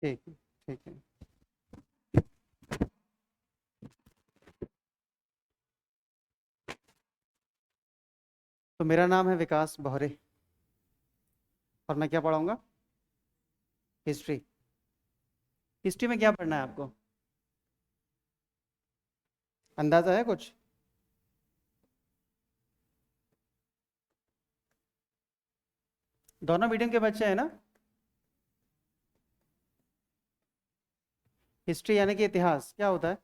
ठीक है, ठीक है। तो मेरा नाम है विकास बहरे और मैं क्या पढ़ाऊंगा? हिस्ट्री। हिस्ट्री में क्या पढ़ना है आपको? अंदाजा है कुछ? दोनों मीडियम के बच्चे हैं ना? हिस्ट्री यानी कि इतिहास क्या होता है?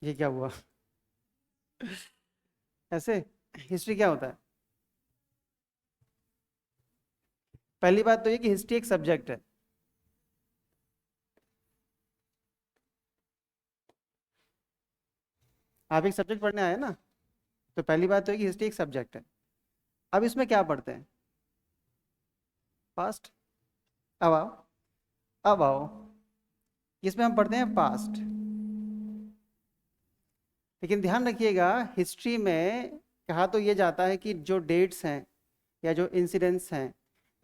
ये क्या हुआ? ऐसे? हिस्ट्री क्या होता है? पहली बात तो ये कि हिस्ट्री एक सब्जेक्ट है। आप एक सब्जेक्ट पढ़ने आए ना, तो पहली बात तो ये कि हिस्ट्री एक सब्जेक्ट है। अब इसमें क्या पढ़ते हैं? पास्ट। अब आओ, अब आओ, इसमें हम पढ़ते हैं पास्ट। लेकिन ध्यान रखिएगा, हिस्ट्री में कहा तो ये जाता है कि जो डेट्स हैं या जो इंसिडेंट्स हैं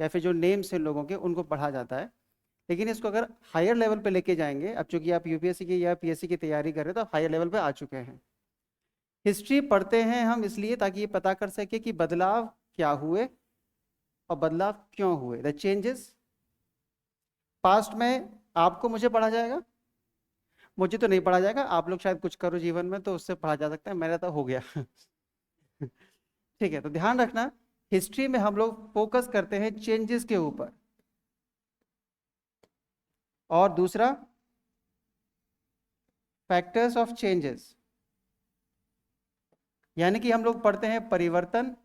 या फिर जो नेम्स हैं लोगों के, उनको पढ़ा जाता है। लेकिन इसको अगर हायर लेवल पे लेके जाएंगे, अब चूंकि आप यूपीएससी की या पीएससी की तैयारी कर रहे हैं तो आप हायर लेवल पे आ चुके हैं। हिस्ट्री पढ़ते हैं हम इसलिए ताकि ये पता कर सके कि बदलाव क्या हुए और बदलाव क्यों हुए, द चेंजेस। पास्ट में आपको मुझे पढ़ा जाएगा, मुझे तो नहीं पढ़ा जाएगा। आप लोग शायद कुछ करो जीवन में तो उससे पढ़ा जा सकता है, मेरा तो हो गया। ठीक है, तो ध्यान रखना, हिस्ट्री में हम लोग फोकस करते हैं चेंजेस के ऊपर। और दूसरा, फैक्टर्स ऑफ चेंजेस, यानी कि हम लोग पढ़ते हैं परिवर्तन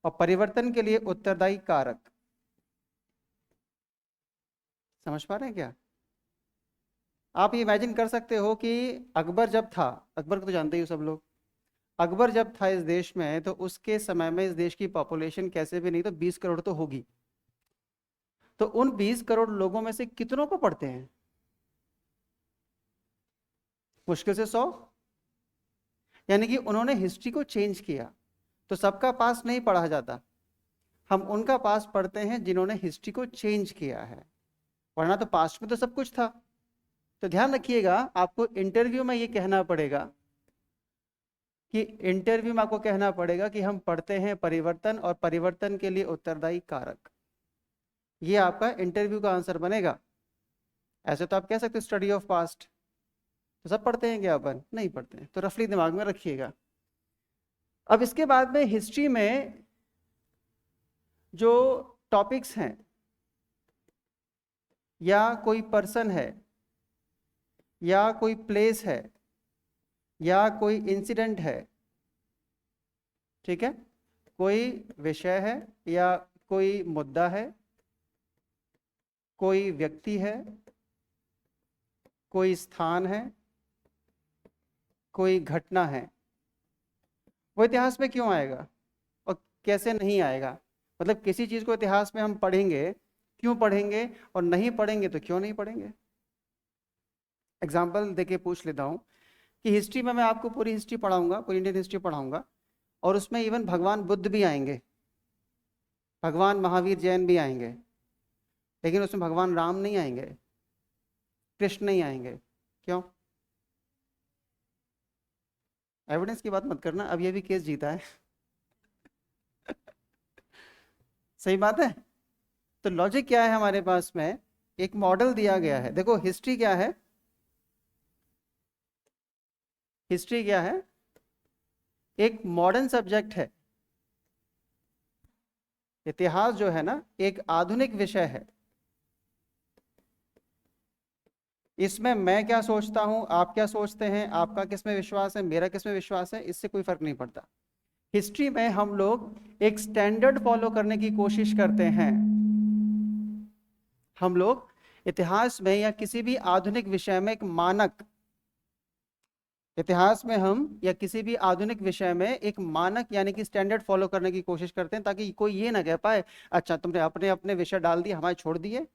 और परिवर्तन के लिए उत्तरदायी कारक। समझ पा रहे हैं क्या? आप ये इमेजिन कर सकते हो कि अकबर जब था, अकबर को तो जानते ही हो सब लोग। अकबर जब था इस देश में तो उसके समय में इस देश की पॉपुलेशन कैसे भी नहीं तो 20 करोड़ तो होगी। तो उन 20 करोड़ लोगों में से कितनों को पढ़ते हैं? मुश्किल से 100। यानी कि उन्होंने हिस्ट्री को चेंज किया। तो सबका पास नहीं पढ़ा जाता, हम उनका पास पढ़ते हैं जिन्होंने हिस्ट्री को चेंज किया है। वरना तो पास्ट में तो सब कुछ था। तो ध्यान रखिएगा, आपको इंटरव्यू में ये कहना पड़ेगा कि इंटरव्यू में आपको कहना पड़ेगा कि हम पढ़ते हैं परिवर्तन और परिवर्तन के लिए उत्तरदायी कारक। ये आपका इंटरव्यू का आंसर बनेगा। ऐसे तो आप कह सकते स्टडी ऑफ पास्ट। तो सब पढ़ते हैं क्या? अपन नहीं पढ़ते हैं, तो रफली दिमाग में रखिएगा। अब इसके बाद में हिस्ट्री में जो टॉपिक्स हैं, या कोई पर्सन है, या कोई प्लेस है, या कोई इंसिडेंट है, ठीक है, कोई विषय है या कोई मुद्दा है, कोई व्यक्ति है, कोई स्थान है, कोई घटना है, वो इतिहास में क्यों आएगा और कैसे नहीं आएगा? मतलब किसी चीज को इतिहास में हम पढ़ेंगे, क्यों पढ़ेंगे, और नहीं पढ़ेंगे तो क्यों नहीं पढ़ेंगे? एग्जाम्पल देके पूछ लेता हूँ कि हिस्ट्री में मैं आपको पूरी हिस्ट्री पढ़ाऊंगा, पूरी इंडियन हिस्ट्री पढ़ाऊंगा, और उसमें इवन भगवान बुद्ध भी आएंगे, भगवान महावीर जैन भी आएंगे, लेकिन उसमें भगवान राम नहीं आएंगे, कृष्ण नहीं आएंगे। क्यों? एविडेंस की बात मत करना, अब ये भी केस जीता है। सही बात है। तो लॉजिक क्या है हमारे पास में? एक मॉडल दिया गया है। देखो हिस्ट्री क्या है, हिस्ट्री क्या है? एक मॉडर्न सब्जेक्ट है। इतिहास जो है ना, एक आधुनिक विषय है। इसमें मैं क्या सोचता हूं, आप क्या सोचते हैं, आपका किस में विश्वास है, मेरा किस में विश्वास है, इससे कोई फर्क नहीं पड़ता। हिस्ट्री में हम लोग एक स्टैंडर्ड फॉलो करने की कोशिश करते हैं। हम लोग इतिहास में या किसी भी आधुनिक विषय में एक मानक, इतिहास में हम या किसी भी आधुनिक विषय में एक मानक यानी कि स्टैंडर्ड फॉलो करने की कोशिश करते हैं, ताकि कोई ये ना कह पाए अच्छा तुमने अपने अपने विषय डाल दिए, हमारे छोड़ दिए।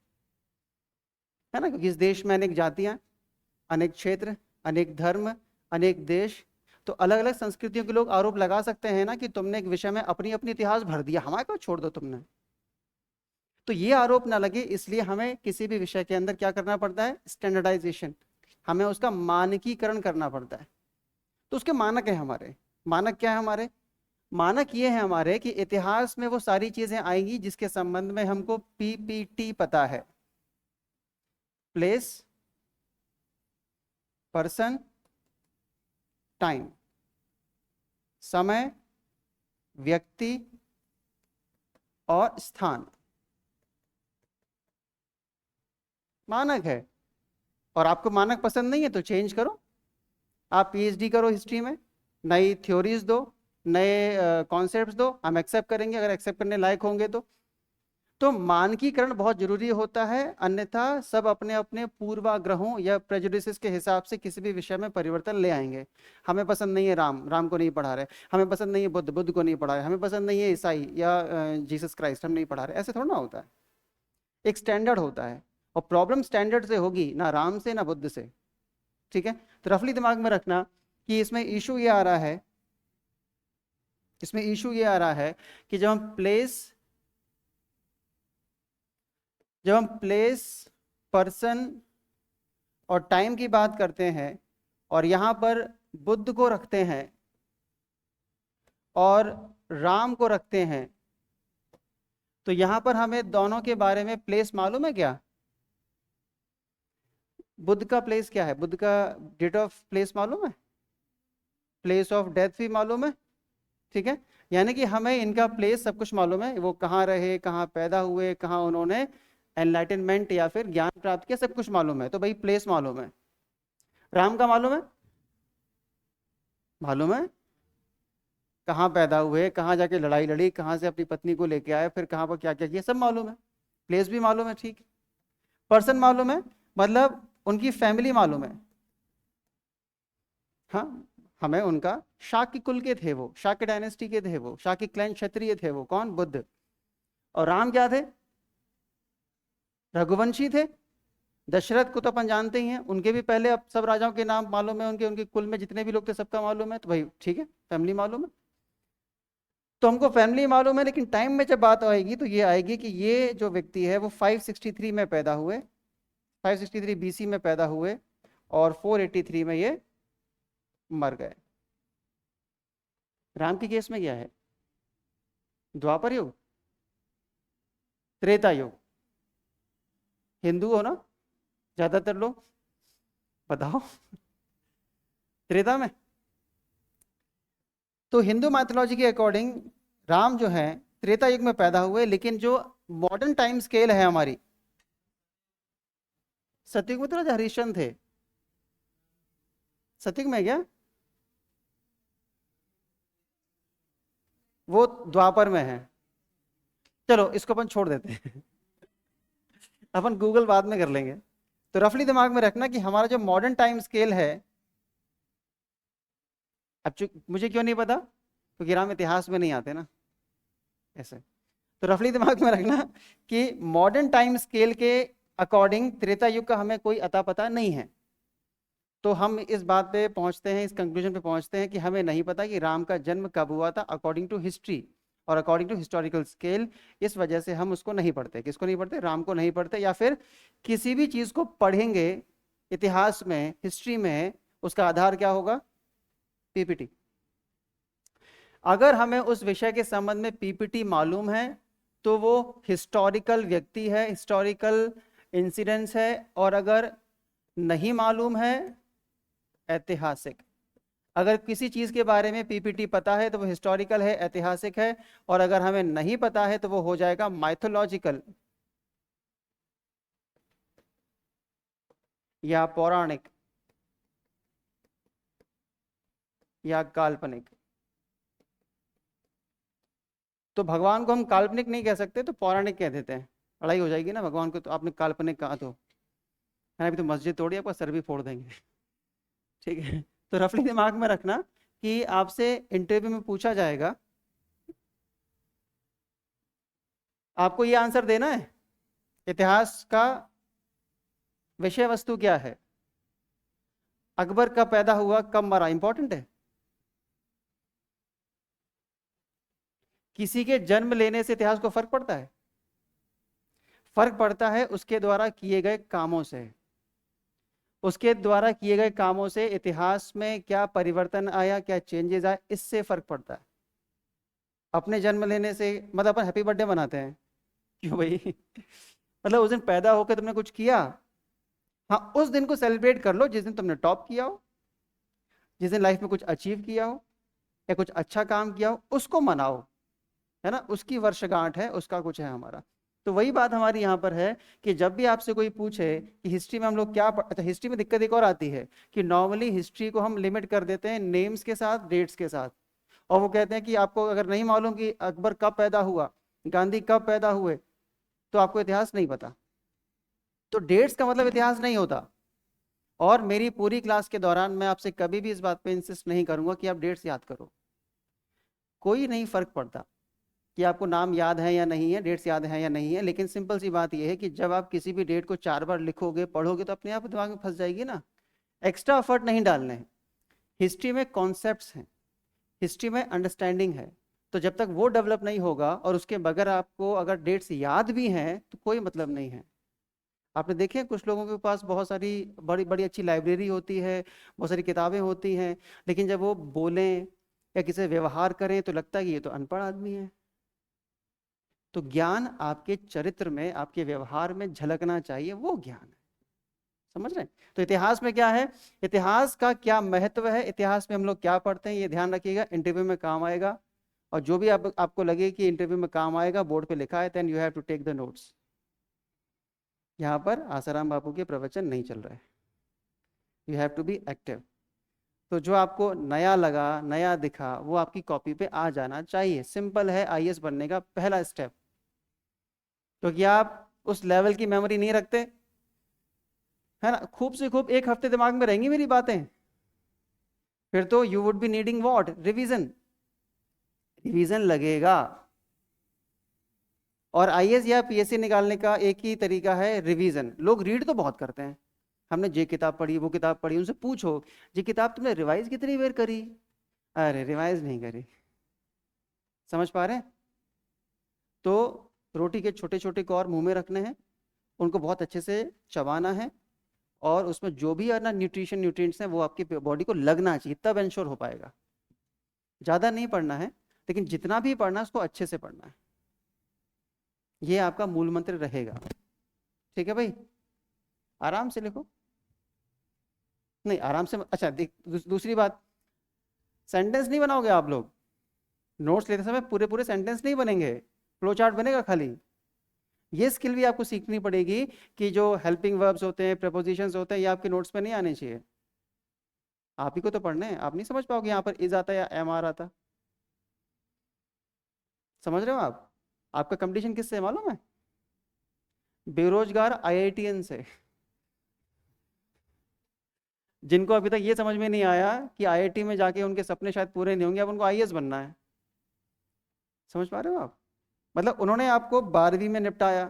है ना? क्योंकि इस देश में अनेक जातियां, अनेक क्षेत्र, अनेक धर्म, अनेक देश, तो अलग अलग संस्कृतियों के लोग आरोप लगा सकते हैं ना कि तुमने एक विषय में अपनी अपनी इतिहास भर दिया, हमारे को छोड़ दो तुमने। तो ये आरोप ना लगे, इसलिए हमें किसी भी विषय के अंदर क्या करना पड़ता है, स्टैंडर्डाइजेशन, हमें उसका मानकीकरण करना पड़ता है। तो उसके मानक है हमारे। मानक क्या है हमारे? मानक ये है हमारे कि इतिहास में वो सारी चीजें आएंगी जिसके संबंध में हमको पीपीटी पता है। प्लेस, पर्सन, टाइम, समय, व्यक्ति और स्थान, मानक है। और आपको मानक पसंद नहीं है तो चेंज करो, आप पीएचडी करो हिस्ट्री में, नई थ्योरीज दो, नए कॉन्सेप्ट्स दो, हम एक्सेप्ट करेंगे अगर एक्सेप्ट करने लायक होंगे तो मानकीकरण बहुत जरूरी होता है, अन्यथा सब अपने अपने पूर्वाग्रहों या प्रेजुडिसेस के हिसाब से किसी भी विषय में परिवर्तन ले आएंगे। हमें पसंद नहीं है राम, राम को नहीं पढ़ा रहे, हमें पसंद नहीं है बुद्ध, बुद्ध को नहीं पढ़ा रहे, हमें पसंद नहीं है ईसाई या जीसस क्राइस्ट, हम नहीं पढ़ा रहे। ऐसे थोड़ा ना होता है, एक स्टैंडर्ड होता है, और प्रॉब्लम स्टैंडर्ड से होगी, ना राम से ना बुद्ध से। ठीक है, तो रफली दिमाग में रखना कि इसमें इशू ये आ रहा है, इसमें इशू ये आ रहा है कि जब हम प्लेस, पर्सन और टाइम की बात करते हैं और यहां पर बुद्ध को रखते हैं और राम को रखते हैं, तो यहां पर हमें दोनों के बारे में प्लेस मालूम है क्या? बुद्ध का प्लेस क्या है? बुद्ध का डेट ऑफ प्लेस मालूम है, प्लेस ऑफ डेथ भी मालूम है। ठीक है, यानी कि हमें इनका प्लेस सब कुछ मालूम है, वो कहाँ रहे, कहाँ पैदा हुए, कहाँ उन्होंने एनलाइटनमेंट या फिर ज्ञान प्राप्त किया, सब कुछ मालूम है। तो भाई प्लेस मालूम है। राम का मालूम है? मालूम है, कहाँ पैदा हुए, कहाँ जाके लड़ाई लड़ी, कहाँ से अपनी पत्नी को लेके आए, फिर कहाँ पर क्या क्या किया, सब मालूम है। प्लेस भी मालूम है, ठीक है। पर्सन मालूम है, मतलब उनकी फैमिली मालूम है। हाँ, हमें उनका, शाक्य कुल के थे वो, शाक्य डायनेस्टी के थे वो, शाक्य क्लैन क्षत्रिय थे वो, कौन? बुद्ध। और राम क्या थे? रघुवंशी थे। दशरथ को तो अपन जानते ही हैं, उनके भी पहले अब सब राजाओं के नाम मालूम है, उनके उनके कुल में जितने भी लोग थे सबका मालूम है। तो भाई ठीक है, फैमिली मालूम है। तो हमको फैमिली मालूम है, लेकिन टाइम में जब बात आएगी तो ये आएगी कि ये जो व्यक्ति है वो 563 में पैदा हुए, 563 बीसी में पैदा हुए और 483 में ये मर गए। राम के केस में क्या है? द्वापर युग, त्रेता युग। हिंदू हो ना ज्यादातर लोग, बताओ त्रेता में। तो हिंदू मैथोलॉजी के अकॉर्डिंग राम जो है त्रेता युग में पैदा हुए, लेकिन जो मॉडर्न टाइम स्केल है हमारी, सतयुग में तो राजा हरिश्चंद्र थे। सतयुग में क्या? वो द्वापर में है। चलो इसको अपन छोड़ देते हैं अपन गूगल बाद में कर लेंगे। तो रफली दिमाग में रखना कि हमारा जो मॉडर्न टाइम स्केल है, अब मुझे क्यों नहीं पता, क्योंकि राम इतिहास में नहीं आते ना ऐसे। तो रफली दिमाग में रखना कि मॉडर्न टाइम स्केल के अकॉर्डिंग त्रेता युग का हमें कोई अता पता नहीं है। तो हम इस बात पे पहुंचते हैं, इस कंक्लूजन पे पहुंचते हैं कि हमें नहीं पता कि राम का जन्म कब हुआ था अकॉर्डिंग टू हिस्ट्री और अकॉर्डिंग टू हिस्टोरिकल स्केल। इस वजह से हम उसको नहीं पढ़ते। किसको नहीं पढ़ते? राम को नहीं पढ़ते। या फिर किसी भी चीज को पढ़ेंगे इतिहास में, हिस्ट्री में, उसका आधार क्या होगा? पीपीटी। अगर हमें उस विषय के संबंध में पीपीटी मालूम है तो वो हिस्टोरिकल व्यक्ति है, हिस्टोरिकल इंसिडेंस है। और अगर नहीं मालूम है, ऐतिहासिक। अगर किसी चीज के बारे में पीपीटी पता है तो वो हिस्टोरिकल है, ऐतिहासिक है। और अगर हमें नहीं पता है तो वो हो जाएगा माइथोलॉजिकल या पौराणिक या काल्पनिक। तो भगवान को हम काल्पनिक नहीं कह सकते तो पौराणिक कह देते हैं, लड़ाई हो जाएगी ना भगवान को, तो आपने काल्पनिक कहा तो है ना, अभी तो मस्जिद तोड़ी, आपका सर भी फोड़ देंगे ठीक है। तो रफली दिमाग में रखना कि आपसे इंटरव्यू में पूछा जाएगा, आपको ये आंसर देना है इतिहास का विषय वस्तु क्या है, अकबर कब पैदा हुआ, कब मरा, इंपॉर्टेंट है। किसी के जन्म लेने से इतिहास को फर्क पड़ता है? फर्क पड़ता है उसके द्वारा किए गए कामों से। उसके द्वारा किए गए कामों से इतिहास में क्या परिवर्तन आया, क्या चेंजेस आए, इससे फर्क पड़ता है। अपने जन्म लेने से मतलब अपन हैप्पी बर्थडे मनाते हैं, क्यों भाई? मतलब उस दिन पैदा होकर तुमने कुछ किया, हाँ उस दिन को सेलिब्रेट कर लो जिस दिन तुमने टॉप किया हो, जिस दिन लाइफ में कुछ अचीव किया हो या कुछ अच्छा काम किया हो, उसको मनाओ, है ना, उसकी वर्षगांठ है, उसका कुछ है हमारा। तो वही बात हमारी यहाँ पर है कि जब भी आपसे कोई पूछे कि हिस्ट्री में हम लोग क्या अच्छा, हिस्ट्री में दिक्कत एक और आती है कि नॉर्मली हिस्ट्री को हम लिमिट कर देते हैं नेम्स के साथ, डेट्स के साथ, और वो कहते हैं कि आपको अगर नहीं मालूम कि अकबर कब पैदा हुआ, गांधी कब पैदा हुए, तो आपको इतिहास नहीं पता। तो डेट्स का मतलब इतिहास नहीं होता। और मेरी पूरी क्लास के दौरान मैं आपसे कभी भी इस बात पे इंसिस्ट नहीं करूंगा कि आप डेट्स याद करो, कोई नहीं फर्क पड़ता कि आपको नाम याद है या नहीं है, डेट्स याद है या नहीं है, लेकिन सिंपल सी बात यह है कि जब आप किसी भी डेट को 4 बार लिखोगे, पढ़ोगे, तो अपने आप दिमाग में फंस जाएगी ना। एक्स्ट्रा एफर्ट नहीं डालने हैं। हिस्ट्री में कॉन्सेप्ट्स हैं, हिस्ट्री में अंडरस्टैंडिंग है, तो जब तक वो डेवलप नहीं होगा और उसके बगैर आपको अगर डेट्स याद भी हैं तो कोई मतलब नहीं है। आपने देखे हैं कुछ लोगों के पास बहुत सारी बड़ी बड़ी अच्छी लाइब्रेरी होती है, बहुत सारी किताबें होती हैं, लेकिन जब वो बोलें या किसी से व्यवहार करें तो लगता है कि ये तो अनपढ़ आदमी है। तो ज्ञान आपके चरित्र में, आपके व्यवहार में झलकना चाहिए, वो ज्ञान है। समझ रहे हैं? तो इतिहास में क्या है, इतिहास का क्या महत्व है, इतिहास में हम लोग क्या पढ़ते हैं, ये ध्यान रखिएगा, इंटरव्यू में काम आएगा। और जो भी आपको लगे कि इंटरव्यू में काम आएगा, बोर्ड पे लिखा है, then you have to take the notes. यहाँ पर आसाराम बापू के प्रवचन नहीं चल रहे, you have to be active. तो जो आपको नया लगा, नया दिखा, वो आपकी कॉपी पे आ जाना चाहिए। सिंपल है आईएएस बनने का पहला स्टेप। क्योंकि आप उस लेवल की मेमोरी नहीं रखते, है ना, खूब से खूब 1 हफ्ते दिमाग में रहेंगी मेरी बातें, फिर तो you would be needing what, revision. Revision लगेगा। और आईएएस या पीएससी निकालने का एक ही तरीका है, रिवीजन। लोग रीड तो बहुत करते हैं, हमने ये किताब पढ़ी, वो किताब पढ़ी, उनसे पूछो ये किताब तुमने रिवाइज कितनी बार करी? अरे रिवाइज नहीं करी। समझ पा रहे हैं? तो रोटी के छोटे छोटे कौर मुंह में रखने हैं, उनको बहुत अच्छे से चबाना है, और उसमें जो भी है ना न्यूट्रिशन, न्यूट्रिएंट्स हैं, वो आपकी बॉडी को लगना चाहिए, तब इंश्योर हो पाएगा। ज़्यादा नहीं पढ़ना है, लेकिन जितना भी पढ़ना है उसको अच्छे से पढ़ना है। ये आपका मूल मंत्र रहेगा। ठीक है भाई, आराम से लिखो। नहीं आराम से, अच्छा दूसरी बात, सेंटेंस नहीं बनाओगे आप लोग। नोट्स लेते समय पूरे पूरे सेंटेंस नहीं बनेंगे, फ्लो चार्ट बनेगा खाली। ये स्किल भी आपको सीखनी पड़ेगी कि जो हेल्पिंग वर्ब्स होते हैं, प्रपोजिशंस होते हैं, ये आपके नोट्स में नहीं आने चाहिए। आप ही को तो पढ़ने हैं, आप नहीं समझ पाओगे यहाँ पर इज आता या एम आ रहा था। समझ रहे हो आप? आपका कंपटीशन किससे है मालूम है? बेरोजगार आईआईटीएन से, जिनको अभी तक ये समझ में नहीं आया कि आईआईटी में जाके उनके सपने शायद पूरे नहीं होंगे, अब उनको आईएएस बनना है। समझ पा रहे हो आप? मतलब उन्होंने आपको 12वीं में निपटाया।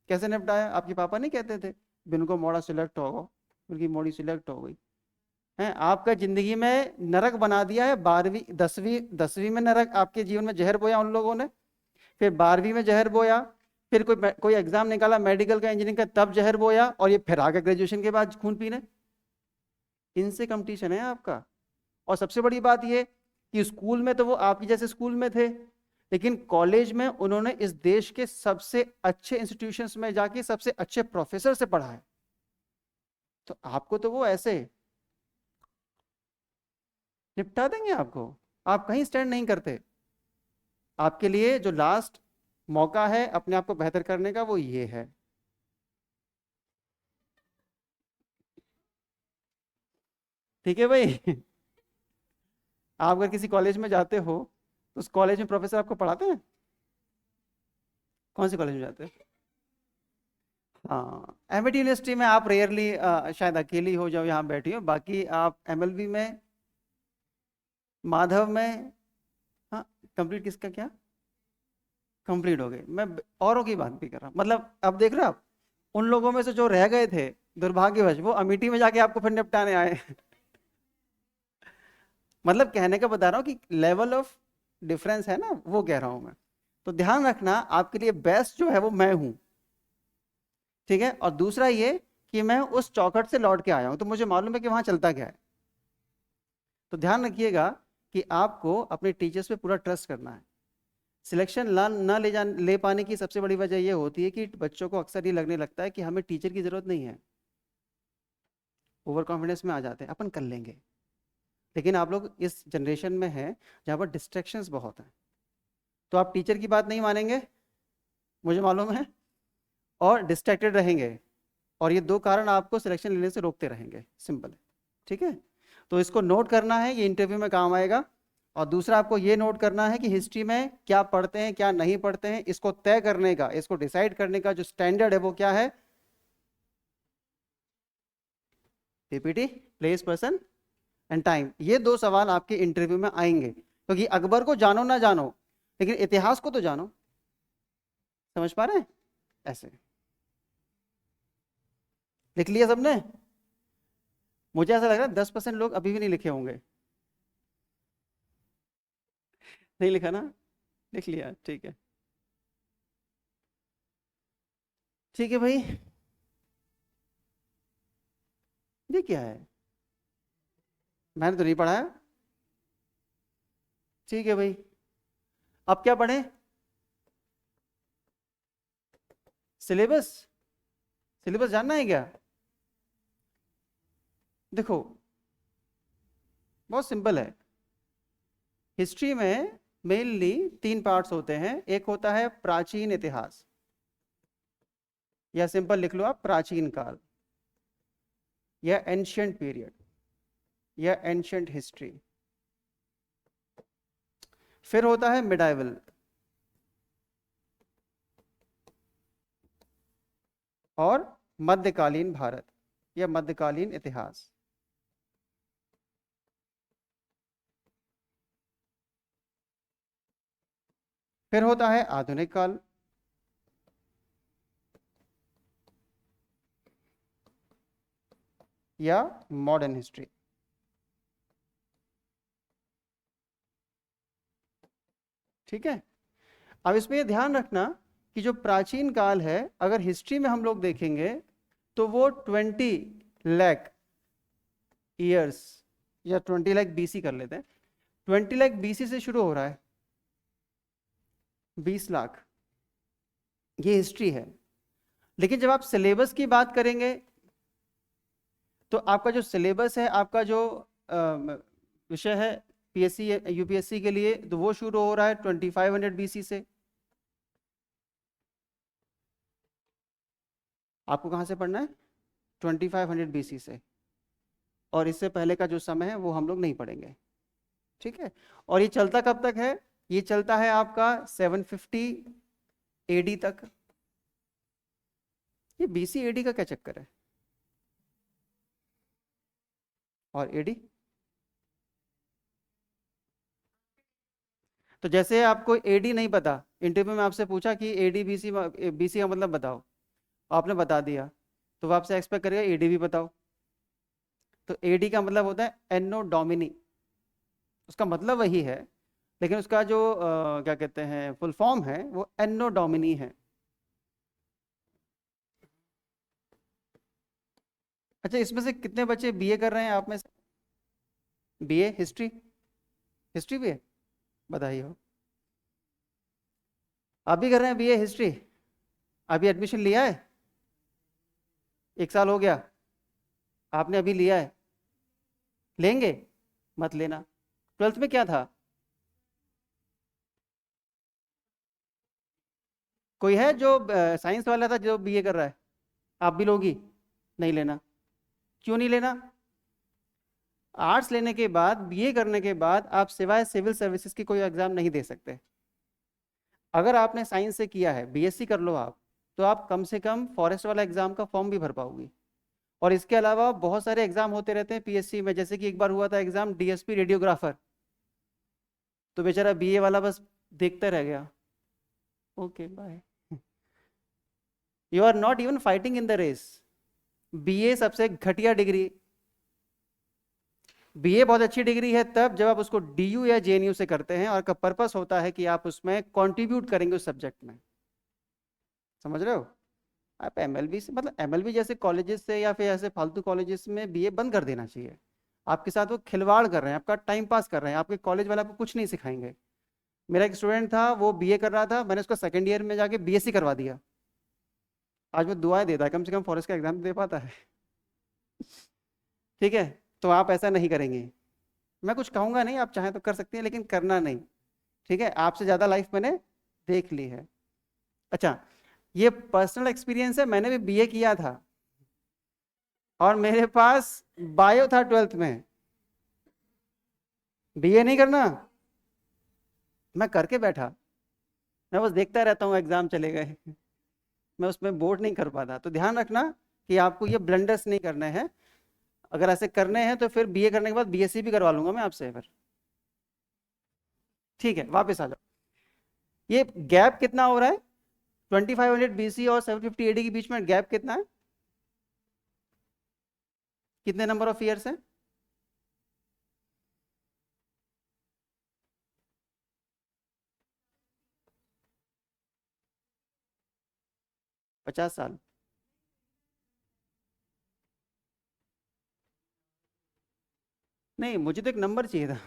कैसे निपटाया? आपके पापा नहीं कहते थे बिन को मोड़ा सिलेक्ट होगा, उनकी मोड़ी सिलेक्ट हो गई है। आपका जिंदगी में नरक बना दिया है। 12वीं 10वीं में नरक, आपके जीवन में जहर बोया उन लोगों ने, फिर 12वीं में जहर बोया, फिर कोई एग्जाम निकाला मेडिकल का, इंजीनियरिंग का, तब जहर बोया, और ये फिर आगे ग्रेजुएशन के बाद खून पीने। इनसे कंपटीशन है आपका। और सबसे बड़ी बात ये कि स्कूल में तो वो आपकी जैसे स्कूल में थे, लेकिन कॉलेज में उन्होंने इस देश के सबसे अच्छे इंस्टीट्यूशंस में जाके सबसे अच्छे प्रोफेसर से पढ़ा है। तो आपको तो वो ऐसे निपटा देंगे आपको, आप कहीं स्टैंड नहीं करते। आपके लिए जो लास्ट मौका है अपने आप को बेहतर करने का, वो ये है। ठीक है भाई। आप अगर किसी कॉलेज में जाते हो तो उस कॉलेज में प्रोफेसर आपको पढ़ाते हैं? कौन से कॉलेज में जाते हैं? हाँ, एमआईटी यूनिवर्सिटी में आप रेयरली शायद अकेली हो जाओ यहाँ बैठी हो, बाकी आप एमएलबी में, माधव में, हाँ कंप्लीट किसका क्या कंप्लीट हो गए। मैं औरों की बात भी कर रहा हूँ, मतलब अब देख रहे हो आप, उन लोगों में से जो रह गए थे दुर्भाग्यवश, वो अमेठी में जाके आपको फिर निपटाने आए। मतलब कहने का बता रहा हूँ कि लेवल ऑफ डिफरेंस है ना, वो कह रहा हूँ मैं। तो ध्यान रखना, आपके लिए बेस्ट जो है वो मैं हूँ। ठीक है, और दूसरा ये कि मैं उस चौखट से लौट के आया हूं तो मुझे मालूम है कि वहां चलता क्या है। तो ध्यान रखिएगा कि आपको अपने टीचर्स पे पूरा ट्रस्ट करना है। सिलेक्शन ना ले पाने की सबसे बड़ी वजह यह होती है कि बच्चों को अक्सर ये लगने लगता है कि हमें टीचर की जरूरत नहीं है, ओवर कॉन्फिडेंस में आ जाते हैं, अपन कर लेंगे। लेकिन आप लोग इस जनरेशन में हैं जहाँ पर डिस्ट्रैक्शंस बहुत हैं, तो आप टीचर की बात नहीं मानेंगे, मुझे मालूम है, और डिस्ट्रैक्टेड रहेंगे, और ये दो कारण आपको सिलेक्शन लेने से रोकते रहेंगे। सिंपल है, ठीक है। तो इसको नोट करना है, ये इंटरव्यू में काम आएगा। और दूसरा आपको ये नोट करना है कि हिस्ट्री में क्या पढ़ते हैं क्या नहीं पढ़ते हैं, इसको तय करने का, इसको डिसाइड करने का जो स्टैंडर्ड है वो क्या है? PPT, place, person and time. ये दो सवाल आपके इंटरव्यू में आएंगे, क्योंकि अकबर को जानो ना जानो, लेकिन इतिहास को तो जानो। समझ पा रहे हैं? ऐसे लिख लिया सबने? मुझे ऐसा लग रहा है 10% लोग अभी भी नहीं लिखे होंगे। नहीं लिखा ना? लिख लिया, ठीक है। ठीक है भाई, ये क्या है? मैंने तो नहीं पढ़ा है। ठीक है भाई, अब क्या पढ़ें? सिलेबस? सिलेबस जानना है क्या? देखो, बहुत सिंपल है। हिस्ट्री में मेनली 3 पार्ट्स होते हैं। एक होता है प्राचीन इतिहास, या सिंपल लिख लो आप प्राचीन काल, या एंशियंट पीरियड, या एंशियंट हिस्ट्री। फिर होता है मिडाइवल, और मध्यकालीन भारत, या मध्यकालीन इतिहास। फिर होता है आधुनिक काल, या मॉडर्न हिस्ट्री। ठीक है। अब इसमें ये ध्यान रखना कि जो प्राचीन काल है, अगर हिस्ट्री में हम लोग देखेंगे तो वो 20 लाख ईयर्स, या 20 लाख BC कर लेते हैं। 20 लाख BC से शुरू हो रहा है, 20 लाख, ये हिस्ट्री है। लेकिन जब आप सिलेबस की बात करेंगे तो आपका जो सिलेबस है, आपका जो विषय है PSC UPSC के लिए, तो वो शुरू हो रहा है 2500 BC से। आपको कहाँ से पढ़ना है? 2500 BC से, और इससे पहले का जो समय है वो हम लोग नहीं पढ़ेंगे। ठीक है। और ये चलता कब तक है? ये चलता है आपका 750 AD तक। ये BC AD का क्या चक्कर है? और AD, तो जैसे आपको AD नहीं पता, इंटरव्यू में आपसे पूछा कि AD BC का मतलब बताओ, आपने बता दिया, तो वो आपसे एक्सपेक्ट करेगा AD भी बताओ। तो AD का मतलब होता है एनो डोमिनी, उसका मतलब वही है, लेकिन उसका जो क्या कहते हैं फुल फॉर्म है, वो एनो डोमिनी है। अच्छा, इसमें से कितने बच्चे BA कर रहे हैं आप में से? BA हिस्ट्री, हिस्ट्री भी है, बधाई हो। आप भी कर रहे हैं BA हिस्ट्री? अभी एडमिशन लिया है? 1 साल हो गया? आपने अभी लिया है? लेंगे? मत लेना। 12th में क्या था? कोई है जो साइंस वाला था जो BA कर रहा है? आप भी लोगी? नहीं लेना। क्यों नहीं लेना? आर्ट्स लेने के बाद, BA करने के बाद आप सिवाय सिविल सर्विसेज की कोई एग्जाम नहीं दे सकते। अगर आपने साइंस से किया है, BSc कर लो आप, तो आप कम से कम फॉरेस्ट वाला एग्जाम का फॉर्म भी भर पाओगी। और इसके अलावा बहुत सारे एग्जाम होते रहते हैं PSC में, जैसे कि एक बार हुआ था एग्जाम DSP रेडियोग्राफर, तो बेचारा BA वाला बस देखता रह गया। Okay bye. You are not even fighting in the race. BA सबसे घटिया डिग्री। BA बहुत अच्छी डिग्री है तब जब आप उसको DU या JNU से करते हैं, और का पर्पस होता है कि आप उसमें कंट्रीब्यूट करेंगे उस सब्जेक्ट में। समझ रहे हो? आप एमएलबी से, मतलब एमएलबी जैसे कॉलेजेस से या फिर ऐसे फालतू कॉलेजेस में बीए बंद कर देना चाहिए। आपके साथ वो खिलवाड़ कर रहे हैं, आपका टाइम पास कर रहे हैं, आपके कॉलेज वाले आपको कुछ नहीं सिखाएंगे। मेरा एक स्टूडेंट था, वो बीए कर रहा था, मैंने उसको सेकंड ईयर में जाके बीएससी करवा दिया। आज वो दुआएं देता है, कम से कम फॉरेस्ट का एग्जाम दे पाता है। ठीक है, तो आप ऐसा नहीं करेंगे। मैं कुछ कहूंगा नहीं, आप चाहें तो कर सकते हैं, लेकिन करना नहीं। ठीक है, आपसे ज्यादा लाइफ मैंने देख ली है। अच्छा, ये पर्सनल एक्सपीरियंस है, मैंने भी बीए किया था और मेरे पास बायो था 12th में। बीए नहीं करना, मैं करके बैठा, मैं बस देखता रहता हूँ एग्जाम चले गए। मैं उसमें बोर्ड नहीं कर पाता। तो ध्यान रखना कि आपको ये ब्लंडर्स नहीं करने हैं। अगर ऐसे करने हैं तो फिर बीए करने के बाद बीएससी भी करवा लूंगा मैं आपसे फिर। ठीक है, वापस आ जाओ। ये गैप कितना हो रहा है 2500 बीसी और 750 एडी के बीच में? गैप कितना है? कितने नंबर ऑफ ईयर्स है? 50 साल। नहीं, मुझे तो एक नंबर चाहिए था,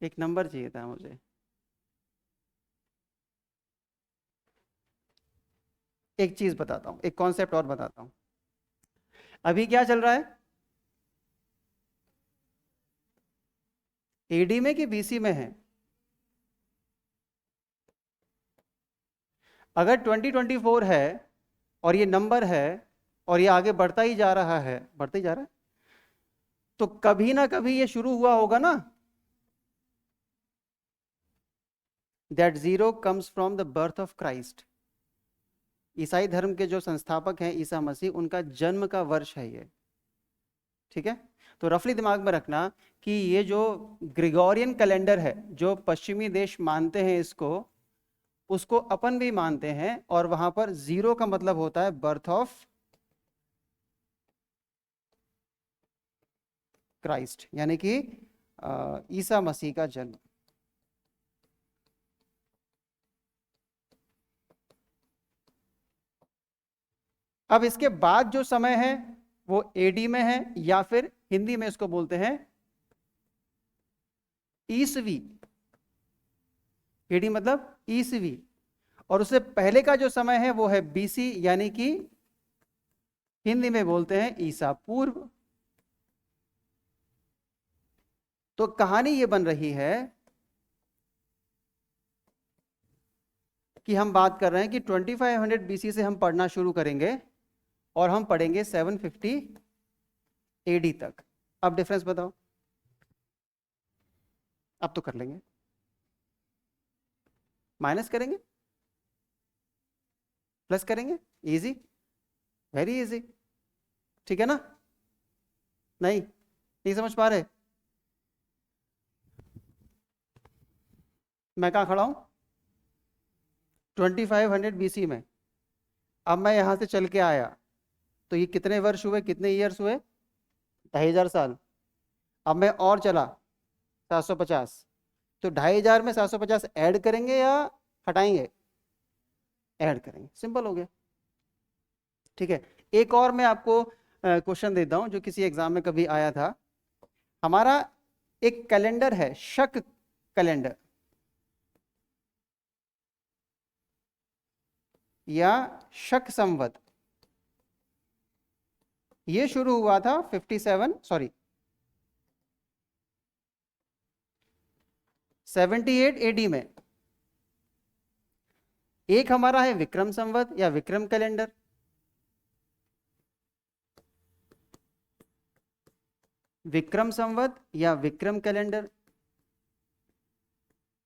एक नंबर चाहिए था मुझे। एक चीज बताता हूँ, एक कॉन्सेप्ट और बताता हूँ। अभी क्या चल रहा है, एडी में कि बीसी में है? अगर 2024 है और ये नंबर है और ये आगे बढ़ता ही जा रहा है, बढ़ता ही जा रहा है, तो कभी ना कभी ये शुरू हुआ होगा ना। That zero comes from the birth of Christ. ईसाई धर्म के जो संस्थापक हैं ईसा मसीह, उनका जन्म का वर्ष है ये। ठीक है, तो रफली दिमाग में रखना कि ये जो ग्रिगोरियन कैलेंडर है, जो पश्चिमी देश मानते हैं इसको, उसको अपन भी मानते हैं, और वहां पर जीरो का मतलब होता है बर्थ ऑफ क्राइस्ट, यानी कि ईसा मसीह का जन्म। अब इसके बाद जो समय है वो एडी में है, या फिर हिंदी में इसको बोलते हैं ईसवी। एडी मतलब ईसवी। और उससे पहले का जो समय है वो है बीसी, यानी कि हिंदी में बोलते हैं ईसा पूर्व। तो कहानी ये बन रही है कि हम बात कर रहे हैं कि 2500 बीसी से हम पढ़ना शुरू करेंगे और हम पढ़ेंगे 750 एडी तक। अब डिफरेंस बताओ। अब तो कर लेंगे, माइनस करेंगे, प्लस करेंगे, इजी, वेरी इजी। ठीक है ना? नहीं, नहीं समझ पा रहे? मैं कहाँ खड़ा हूं? 2500 बीसी में। अब मैं यहां से चल के आया, तो ये कितने वर्ष हुए, कितने ईयर्स हुए? 2500 साल। अब मैं और चला 750, तो 2500 में 750 ऐड करेंगे या हटाएंगे? ऐड करेंगे, सिंपल हो गया। ठीक है, एक और मैं आपको क्वेश्चन देता हूं जो किसी एग्जाम में कभी आया था। हमारा एक कैलेंडर है, शक कैलेंडर या शक संवत। ये शुरू हुआ था 78 एडी में। एक हमारा है विक्रम संवत या विक्रम कैलेंडर। विक्रम संवत या विक्रम कैलेंडर।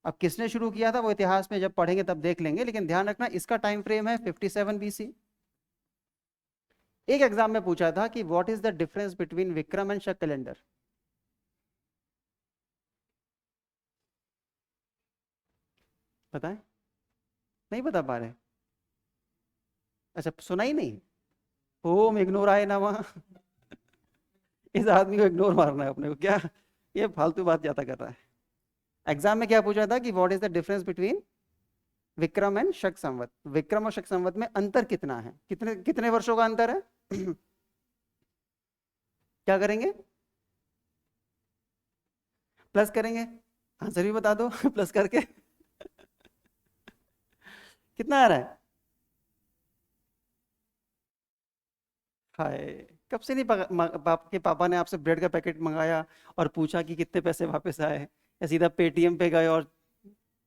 अब किसने शुरू किया था वो इतिहास में जब पढ़ेंगे तब देख लेंगे, लेकिन ध्यान रखना इसका टाइम फ्रेम है 57 बीसी। एक एग्जाम में पूछा था कि what is the difference between Vikram and शक कैलेंडर। बताएं, नहीं बता पा रहे? अच्छा, सुना ही नहीं? ओम इग्नोर आए ना वहां। इस आदमी को इग्नोर मारना है अपने को क्या? ये फालतू बात ज्यादा कर रहा है। एग्जाम में क्या पूछा था कि what is the difference between Vikram and शक संवत। विक्रम और शक संवत में अंतर कितना है, कितने कितने वर्षों का अंतर है? क्या करेंगे? प्लस करेंगे, आंसर भी बता दो। प्लस करके कितना आ रहा है? हाय, कब से नहीं बाप के पापा ने आपसे ब्रेड का पैकेट मंगाया और पूछा कि कितने पैसे वापस आए, या सीधा पेटीएम पे गए और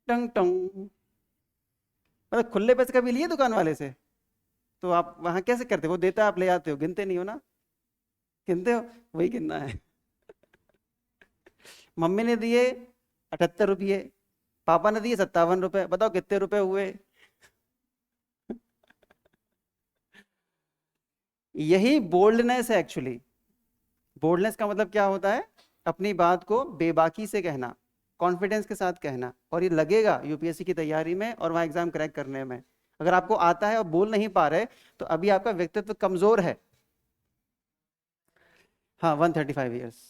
टंग टंग, मतलब खुले पैसे कभी लिए दुकान वाले से? तो आप वहां कैसे करते हो? वो देता है, आप ले आते हो, गिनते नहीं हो ना? गिनते हो? वही गिनना है। मम्मी ने दिए 78 रुपये, पापा ने दिए 57 रुपए, बताओ कितने रुपए हुए? यही बोल्डनेस है एक्चुअली। बोल्डनेस का मतलब क्या होता है? अपनी बात को बेबाकी से कहना, कॉन्फिडेंस के साथ कहना, और ये लगेगा यूपीएससी की तैयारी में और वहां एग्जाम क्रैक करने में। अगर आपको आता है और बोल नहीं पा रहे तो अभी आपका व्यक्तित्व कमजोर है। हाँ, 135 ईयर्स,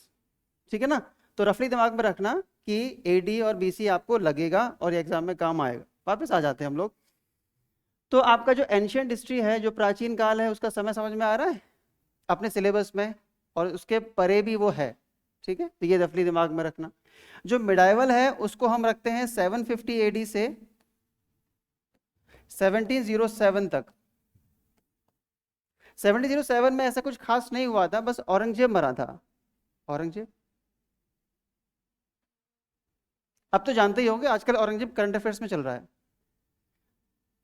ठीक है ना? तो रफली दिमाग में रखना कि एडी और बीसी आपको लगेगा और ये एग्जाम में काम आएगा। वापस आ जाते हैं हम लोग। तो आपका जो एंशियंट हिस्ट्री है, जो प्राचीन काल है, उसका समय समझ में आ रहा है अपने सिलेबस में, और उसके परे भी वो है, ठीक है? तो ये रफली दिमाग में रखना। जो मिडाइवल है उसको हम रखते हैं 750 एडी से 1707 तक। 1707 में ऐसा कुछ खास नहीं हुआ था, बस औरंगजेब मरा था। औरंगजेब, अब तो जानते ही होंगे, आजकल औरंगजेब करंट अफेयर्स में चल रहा है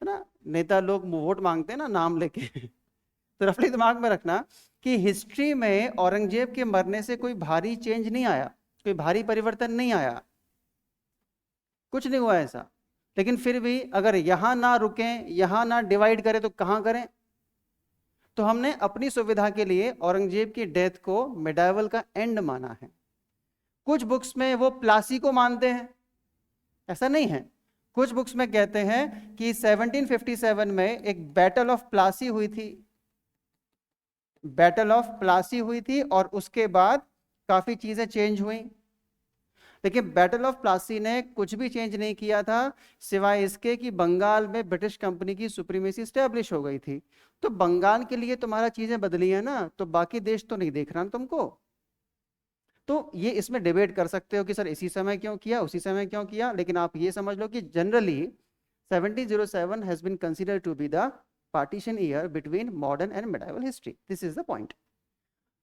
ना? नेता लोग वोट मांगते हैं ना नाम लेके। तो रफली दिमाग में रखना कि हिस्ट्री में औरंगजेब के मरने से कोई भारी चेंज नहीं आया, कोई भारी परिवर्तन नहीं आया, कुछ नहीं हुआ ऐसा। लेकिन फिर भी अगर यहां ना रुकें, यहां ना डिवाइड करें तो कहां करें? तो हमने अपनी सुविधा के लिए औरंगजेब की डेथ को मिडाइवल का एंड माना है। कुछ बुक्स में वो प्लासी को मानते हैं, ऐसा नहीं है। कुछ बुक्स में कहते हैं कि 1757 में एक बैटल ऑफ प्लासी हुई थी, बैटल ऑफ प्लासी हुई थी, और उसके बाद काफी चीजें चेंज हुई। लेकिन बैटल ऑफ प्लासी ने कुछ भी चेंज नहीं किया था, सिवाय इसके कि बंगाल में ब्रिटिश कंपनी की सुप्रीमेसी स्टैब्लिश हो गई थी। तो बंगाल के लिए तुम्हारा चीजें बदली है ना, तो बाकी देश तो नहीं देख रहा ना तुमको। तो ये इसमें डिबेट कर सकते हो कि सर इसी समय क्यों किया, उसी समय क्यों किया, लेकिन आप ये समझ लो कि generally 1707 has been considered to be the partition year between modern and medieval history. This is the point.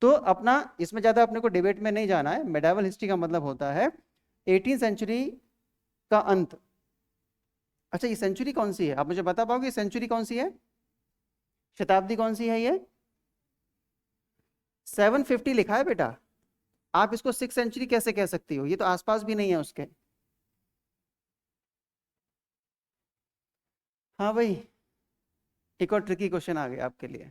तो अपना इसमें ज्यादा अपने को डिबेट में नहीं जाना है। मिडाइवल हिस्ट्री का मतलब होता है 18th सेंचुरी का अंत। अच्छा, ये सेंचुरी कौन सी है, आप मुझे बता पाओगे सेंचुरी कौन सी है? शताब्दी कौन सी है ये? 750 लिखा है बेटा, आप इसको 6th सेंचुरी कैसे कह सकती हो? ये तो आसपास भी नहीं है उसके। हाँ भाई, एक और ट्रिकी क्वेश्चन आ गया आपके लिए।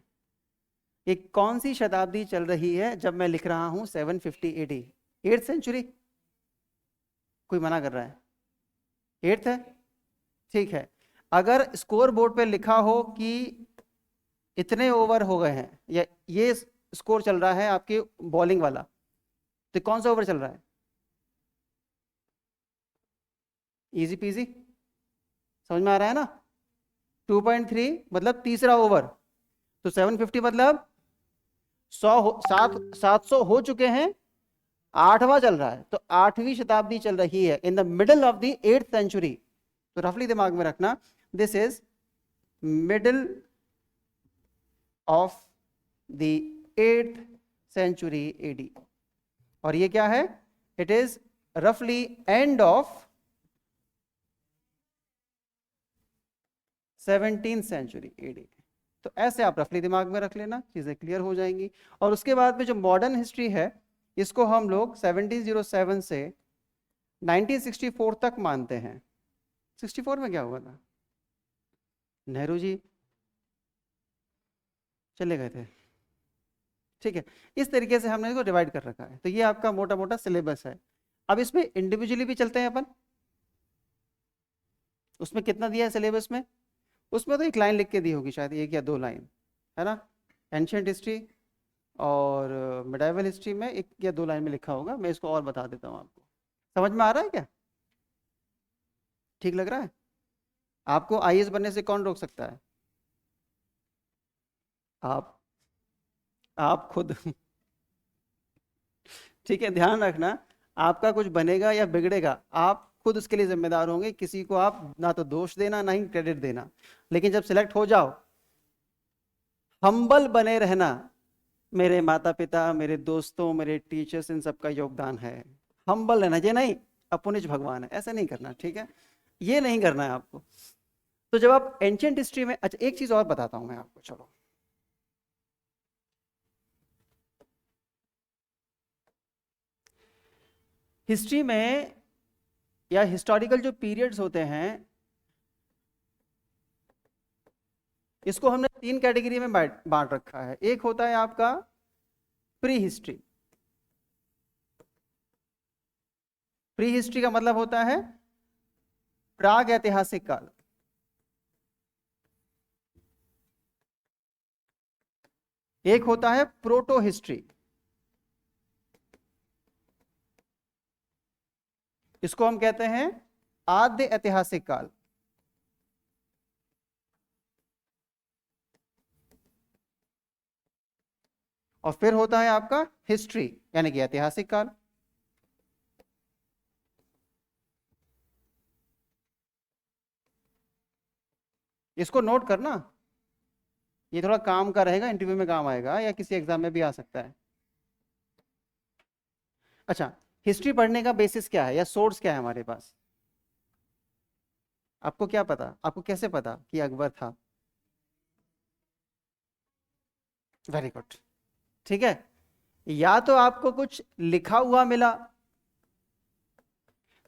ये कौन सी शताब्दी चल रही है जब मैं लिख रहा हूं 750 एडी? 8th century? कोई मना कर रहा है? 8th है, ठीक है। अगर स्कोर बोर्ड पे लिखा हो कि इतने ओवर हो गए हैं, या ये स्कोर चल रहा है आपके बॉलिंग वाला, तो कौन सा ओवर चल रहा है? इजी पीजी, समझ में आ रहा है ना? 2.3 मतलब तीसरा ओवर, तो 750 मतलब 700 हो चुके हैं, 8वां चल रहा है, तो 8वीं शताब्दी चल रही है, in the middle of the 8th century. तो रफली दिमाग में रखना, this is middle of the 8th century AD. और ये क्या है? इट इज रफली end of 17th century AD. तो ऐसे आप रफली दिमाग में रख लेना, चीजें क्लियर हो जाएंगी। और उसके बाद में जो मॉडर्न हिस्ट्री है, इसको हम लोग 1707 से 1964 तक मानते हैं। 64 में क्या हुआ था? नेहरू जी चले गए थे, ठीक है। इस तरीके से हमने इसको डिवाइड कर रखा है। तो ये आपका मोटा मोटा सिलेबस है। अब इसमें इंडिविजुअली भी चलते हैं अपन। उसमें कितना दिया है सिलेबस में? उसमें तो एक लाइन लिख के दी होगी शायद, एक या दो लाइन, है ना? एंशियंट हिस्ट्री और मिडाइवल हिस्ट्री में एक या दो लाइन में लिखा होगा। मैं इसको और बता देता हूँ आपको। समझ में आ रहा है क्या? ठीक लग रहा है? आपको आईएएस बनने से कौन रोक सकता है? आप खुद। ठीक है, ध्यान रखना, आपका कुछ बनेगा या बिगड़ेगा, आप खुद उसके लिए जिम्मेदार होंगे। किसी को आप ना तो दोष देना ना ही क्रेडिट देना। लेकिन जब सिलेक्ट हो जाओ, हम्बल बने रहना। मेरे माता पिता, मेरे दोस्तों, मेरे टीचर्स, इन सबका योगदान है। हम्बल रहना, ये नहीं अपुनिज भगवान है, ऐसा नहीं करना, ठीक है? ये नहीं करना है आपको। तो जब आप एंशिएंट हिस्ट्री में, अच्छा एक चीज और बताता हूं मैं आपको, चलो। हिस्ट्री में या हिस्टोरिकल जो पीरियड्स होते हैं, इसको हमने 3 कैटेगरी में बांट रखा है। एक होता है आपका प्री हिस्ट्री। प्री हिस्ट्री का मतलब होता है प्राग ऐतिहासिक काल। एक होता है प्रोटो हिस्ट्री, इसको हम कहते हैं आद्य ऐतिहासिक काल। और फिर होता है आपका हिस्ट्री, यानी कि ऐतिहासिक काल। इसको नोट करना, ये थोड़ा काम का रहेगा, इंटरव्यू में काम आएगा या किसी एग्जाम में भी आ सकता है। अच्छा, हिस्ट्री पढ़ने का बेसिस क्या है या सोर्स क्या है हमारे पास? आपको क्या पता, आपको कैसे पता कि अकबर था? वेरी गुड, ठीक है। या तो आपको कुछ लिखा हुआ मिला,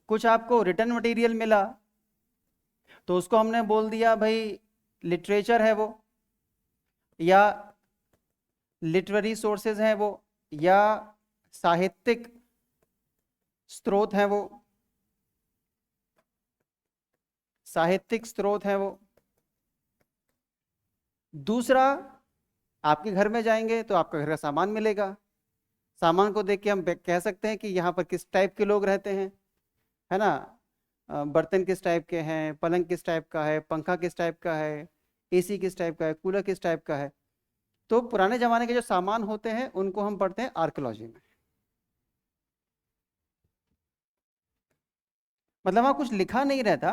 कुछ आपको रिटर्न मटेरियल मिला, तो उसको हमने बोल दिया भाई लिटरेचर है वो, या लिटरेरी सोर्सेज हैं वो, या साहित्यिक स्रोत हैं वो, साहित्यिक स्रोत हैं वो। दूसरा, आपके घर में जाएंगे तो आपका घर का सामान मिलेगा। सामान को देख के हम कह सकते हैं कि यहाँ पर किस टाइप के लोग रहते हैं, है ना? बर्तन किस टाइप के हैं, पलंग किस टाइप का है, पंखा किस टाइप का है, एसी किस टाइप का है, कूलर किस टाइप का है। तो पुराने जमाने के जो सामान होते हैं उनको हम पढ़ते हैं आर्कियोलॉजी में। मतलब वहां कुछ लिखा नहीं रहता,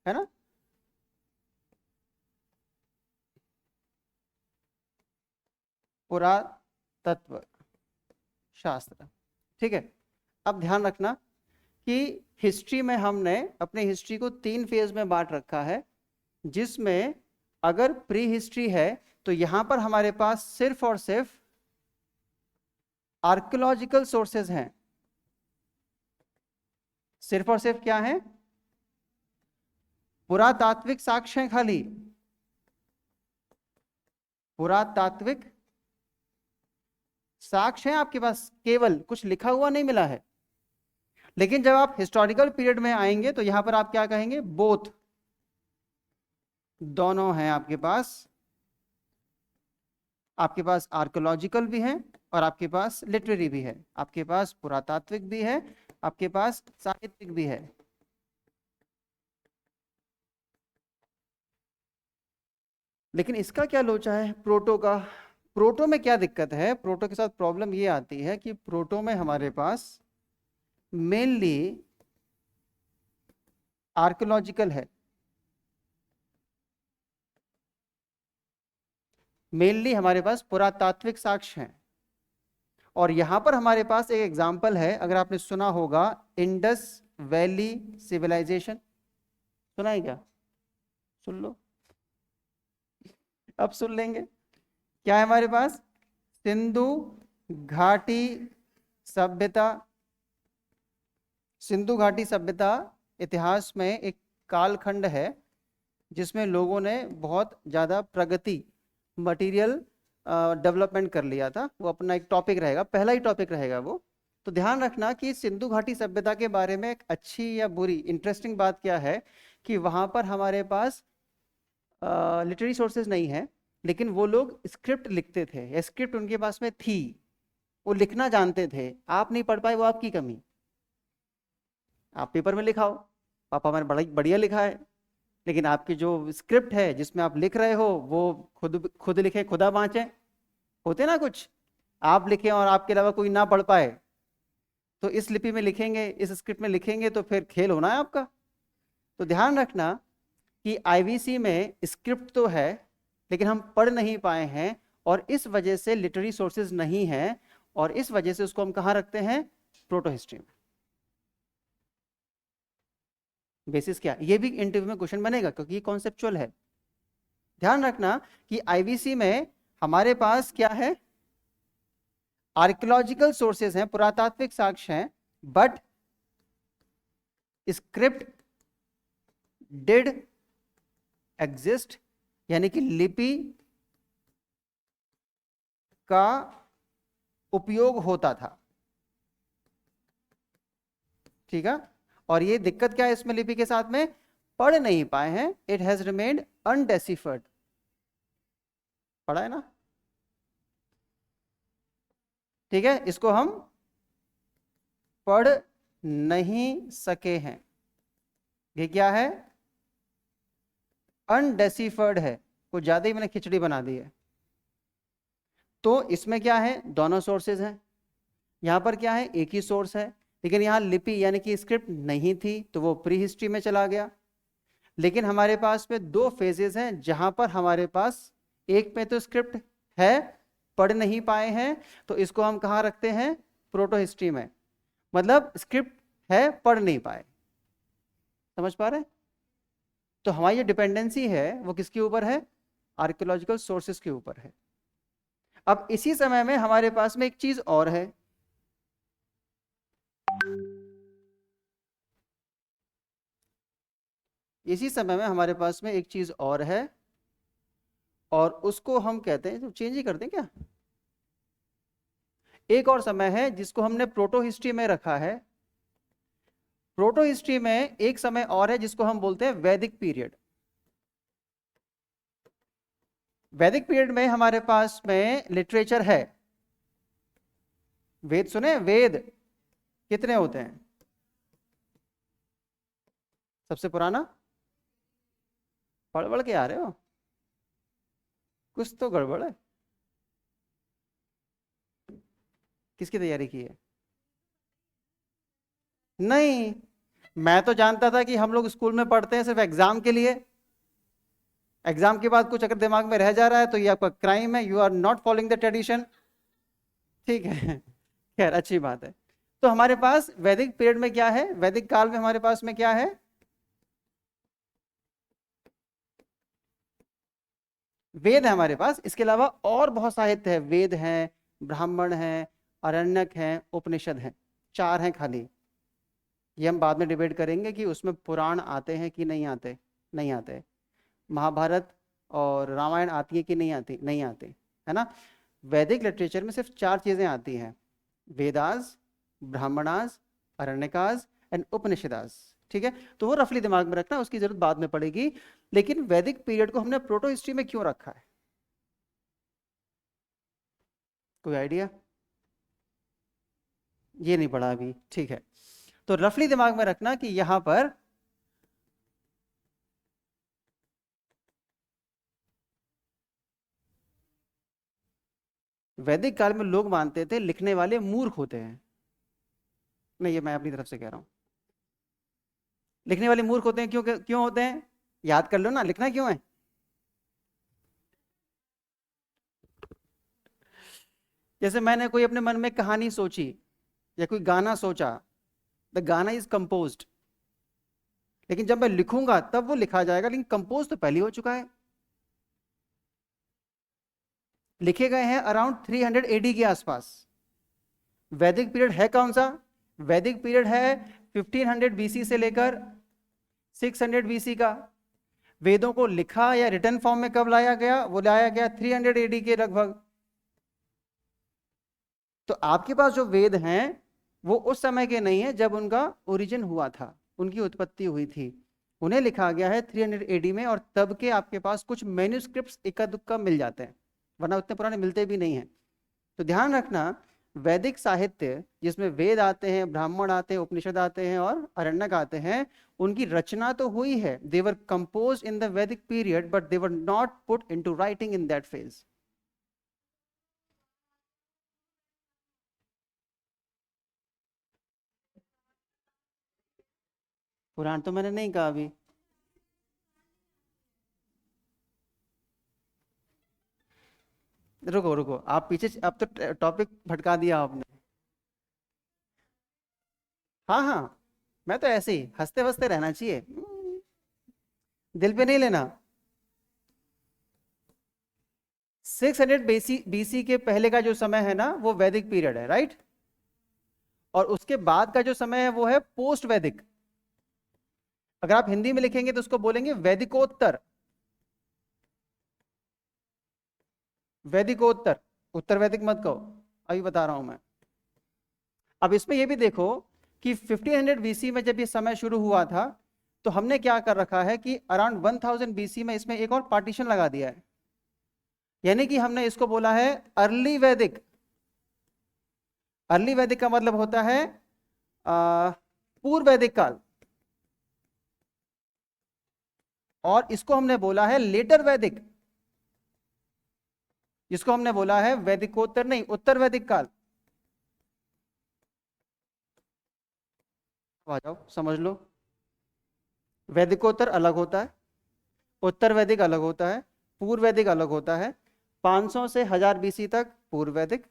है ना? पुरातत्व शास्त्र, ठीक है। अब ध्यान रखना कि हिस्ट्री में हमने अपनी हिस्ट्री को 3 फेज में बांट रखा है, जिसमें अगर प्री हिस्ट्री है तो यहां पर हमारे पास सिर्फ और सिर्फ आर्कियोलॉजिकल सोर्सेज हैं। सिर्फ और सिर्फ क्या है? पुरातात्विक साक्ष्य हैं खाली, पुरातात्विक साक्ष्य हैं आपके पास, केवल कुछ लिखा हुआ नहीं मिला है। लेकिन जब आप हिस्टोरिकल पीरियड में आएंगे तो यहां पर आप क्या कहेंगे? बोथ, दोनों हैं आपके पास। आपके पास आर्कियोलॉजिकल भी है और आपके पास लिटरेरी भी है, आपके पास पुरातात्विक भी है, आपके पास साहित्यिक भी है। लेकिन इसका क्या लोचा है प्रोटो का? प्रोटो में क्या दिक्कत है? प्रोटो के साथ प्रॉब्लम ये आती है कि प्रोटो में हमारे पास मेनली आर्कियोलॉजिकल है, मेनली हमारे पास पुरातात्विक साक्ष्य हैं। और यहां पर हमारे पास एक एग्जाम्पल है, अगर आपने सुना होगा, इंडस वैली सिविलाइजेशन। सुना है क्या? सुन लो, अब सुन लेंगे। क्या है हमारे पास? सिंधु घाटी सभ्यता। सिंधु घाटी सभ्यता इतिहास में एक कालखंड है जिसमें लोगों ने बहुत ज़्यादा प्रगति, मटेरियल डेवलपमेंट कर लिया था। वो अपना एक टॉपिक रहेगा, पहला ही टॉपिक रहेगा वो। तो ध्यान रखना कि सिंधु घाटी सभ्यता के बारे में एक अच्छी या बुरी इंटरेस्टिंग बात क्या है कि वहाँ पर हमारे पास लिटरेरी सोर्सेज नहीं है, लेकिन वो लोग स्क्रिप्ट लिखते थे, या स्क्रिप्ट उनके पास में थी, वो लिखना जानते थे। आप नहीं पढ़ पाए, वो आपकी कमी, आप पेपर में लिखाओ। पापा मैंने बड़ा बढ़िया लिखा है, लेकिन आपकी जो स्क्रिप्ट है जिसमें आप लिख रहे हो वो खुद खुद लिखे खुदा बाँचे, होते ना कुछ, आप लिखें और आपके अलावा कोई ना पढ़ पाए, तो इस लिपि में लिखेंगे, इस स्क्रिप्ट में लिखेंगे तो फिर खेल होना है आपका। तो ध्यान रखना कि आईवीसी में स्क्रिप्ट तो है लेकिन हम पढ़ नहीं पाए हैं, और इस वजह से लिटरेरी सोर्सेज नहीं है, और इस वजह से उसको हम कहाँ रखते हैं, प्रोटो हिस्ट्री में। बेसिस क्या, ये भी इंटरव्यू में क्वेश्चन बनेगा क्योंकि ये कॉन्सेप्चुअल है। ध्यान रखना कि आईवीसी में हमारे पास क्या है, आर्कियोलॉजिकल सोर्सेज हैं, पुरातात्विक साक्ष्य हैं, बट स्क्रिप्ट डिड एग्जिस्ट, यानी कि लिपि का उपयोग होता था। ठीक है, और ये दिक्कत क्या है इसमें, लिपि के साथ में पढ़ नहीं पाए हैं, इट हैज रिमेन्ड अनडेसिफर्ड। पढ़ा है ना, ठीक है, इसको हम पढ़ नहीं सके हैं, ये क्या है, अनडेसिफर्ड है, कुछ ज्यादा ही मैंने खिचड़ी बना दी है। तो इसमें क्या है, दोनों सोर्सेज हैं, यहां पर क्या है, एक ही सोर्स है, लेकिन यहां लिपि यानी कि स्क्रिप्ट नहीं थी तो वो प्री हिस्ट्री में चला गया। लेकिन हमारे पास में दो फेजेस हैं जहां पर हमारे पास एक में तो स्क्रिप्ट है, पढ़ नहीं पाए हैं, तो इसको हम कहाँ रखते हैं, प्रोटो हिस्ट्री में, मतलब स्क्रिप्ट है पढ़ नहीं पाए। समझ पा रहे हैं? तो हमारी जो डिपेंडेंसी है वो किसके ऊपर है, आर्कियोलॉजिकल सोर्सेस के ऊपर है। अब इसी समय में हमारे पास में एक चीज और है, इसी समय में हमारे पास में एक चीज और है, और उसको हम कहते हैं, तो चेंज ही करते हैं क्या, एक और समय है जिसको हमने प्रोटो हिस्ट्री में रखा है। प्रोटो हिस्ट्री में एक समय और है जिसको हम बोलते हैं वैदिक पीरियड। वैदिक पीरियड में हमारे पास में लिटरेचर है, वेद सुने, वेद कितने होते हैं, सबसे पुराना, पढ़ पढ़ के आ रहे हो, कुछ तो गड़बड़ है, किसकी तैयारी की है, नहीं, मैं तो जानता था कि हम लोग स्कूल में पढ़ते हैं सिर्फ एग्जाम के लिए, एग्जाम के बाद कुछ अगर दिमाग में रह जा रहा है तो ये आपका क्राइम है, you are not following the tradition. ठीक है, खैर अच्छी बात है। तो हमारे पास वैदिक पीरियड में क्या है, वैदिक काल में हमारे पास में क्या है, वेद है हमारे पास, इसके अलावा और बहुत साहित्य है, वेद हैं, ब्राह्मण हैं, अरण्यक हैं, उपनिषद हैं, चार हैं खाली। ये हम बाद में डिबेट करेंगे कि उसमें पुराण आते हैं कि नहीं आते, नहीं आते, महाभारत और रामायण आती है कि नहीं आती, नहीं आते, है ना। वैदिक लिटरेचर में सिर्फ चार चीजें आती हैं, वेदास, ब्राह्मणास, अरण्यकास एंड उपनिषदास। ठीक है, तो वो रफली दिमाग में रखना, उसकी जरूरत बाद में पड़ेगी। लेकिन वैदिक पीरियड को हमने प्रोटो हिस्ट्री में क्यों रखा है, कोई आइडिया, ये नहीं पढ़ा अभी, ठीक है। तो रफली दिमाग में रखना कि यहां पर वैदिक काल में लोग मानते थे लिखने वाले मूर्ख होते हैं, नहीं ये मैं अपनी तरफ से कह रहा हूं, लिखने वाले मूर्ख होते हैं, क्यों क्यों होते हैं, याद कर लो ना, लिखना क्यों है, जैसे मैंने कोई अपने मन में कहानी सोची या कोई गाना सोचा, द गाना इज कंपोज्ड, लेकिन जब मैं लिखूंगा तब वो लिखा जाएगा, लेकिन कंपोज तो पहले हो चुका है। लिखे गए हैं अराउंड 300 एडी के आसपास। वैदिक पीरियड है कौन सा, वैदिक पीरियड है 1500 बीसी से लेकर 600 बीसी का। वेदों को लिखा या रिटर्न फॉर्म में कब लाया गया, वो लाया गया 300 एडी के लगभग। तो आपके पास जो वेद हैं वो उस समय के नहीं है जब उनका ओरिजिन हुआ था, उनकी उत्पत्ति हुई थी, उन्हें लिखा गया है 300 एडी में, और तब के आपके पास कुछ मैन्युस्क्रिप्ट्स इक्का दुक्का मिल जाते हैं, वरना उतने पुराने मिलते भी नहीं हैं। तो ध्यान रखना वैदिक साहित्य जिसमें वेद आते हैं, ब्राह्मण आते हैं, उपनिषद आते हैं और अरण्यक आते हैं, उनकी रचना तो हुई है, they were composed in the Vedic period, but they were not put into writing in that phase. पुराण तो मैंने नहीं कहा अभी। रुको रुको, आप पीछे, अब तो टॉपिक भटका दिया आपने। हाँ हाँ, मैं तो ऐसे ही हंसते हंसते रहना चाहिए, दिल पे नहीं लेना। 600 बीसी के पहले का जो समय है ना, वो वैदिक पीरियड है, राइट। और उसके बाद का जो समय है वो है पोस्ट वैदिक। अगर आप हिंदी में लिखेंगे तो उसको बोलेंगे वैदिकोत्तर। वैदिकोत्तर, उत्तर वैदिक मत कहो, अभी बता रहा हूं मैं। अब इसमें ये भी देखो कि 1500 बीसी में जब ये समय शुरू हुआ था, तो हमने क्या कर रखा है कि अराउंड 1000 बीसी में इसमें एक और पार्टीशन लगा दिया है, यानी कि हमने इसको बोला है अर्ली वैदिक। अर्ली वैदिक का मतलब होता है पूर्व वैदिक काल, और इसको हमने बोला है लेटर वैदिक, जिसको हमने बोला है वैदिकोत्तर नहीं, उत्तर वैदिक काल। आ जाओ समझ लो, वैदिकोत्तर अलग होता है, उत्तर वैदिक अलग होता है, पूर्व वैदिक अलग होता है। 500 से 1000 बीसी तक पूर्व वैदिक,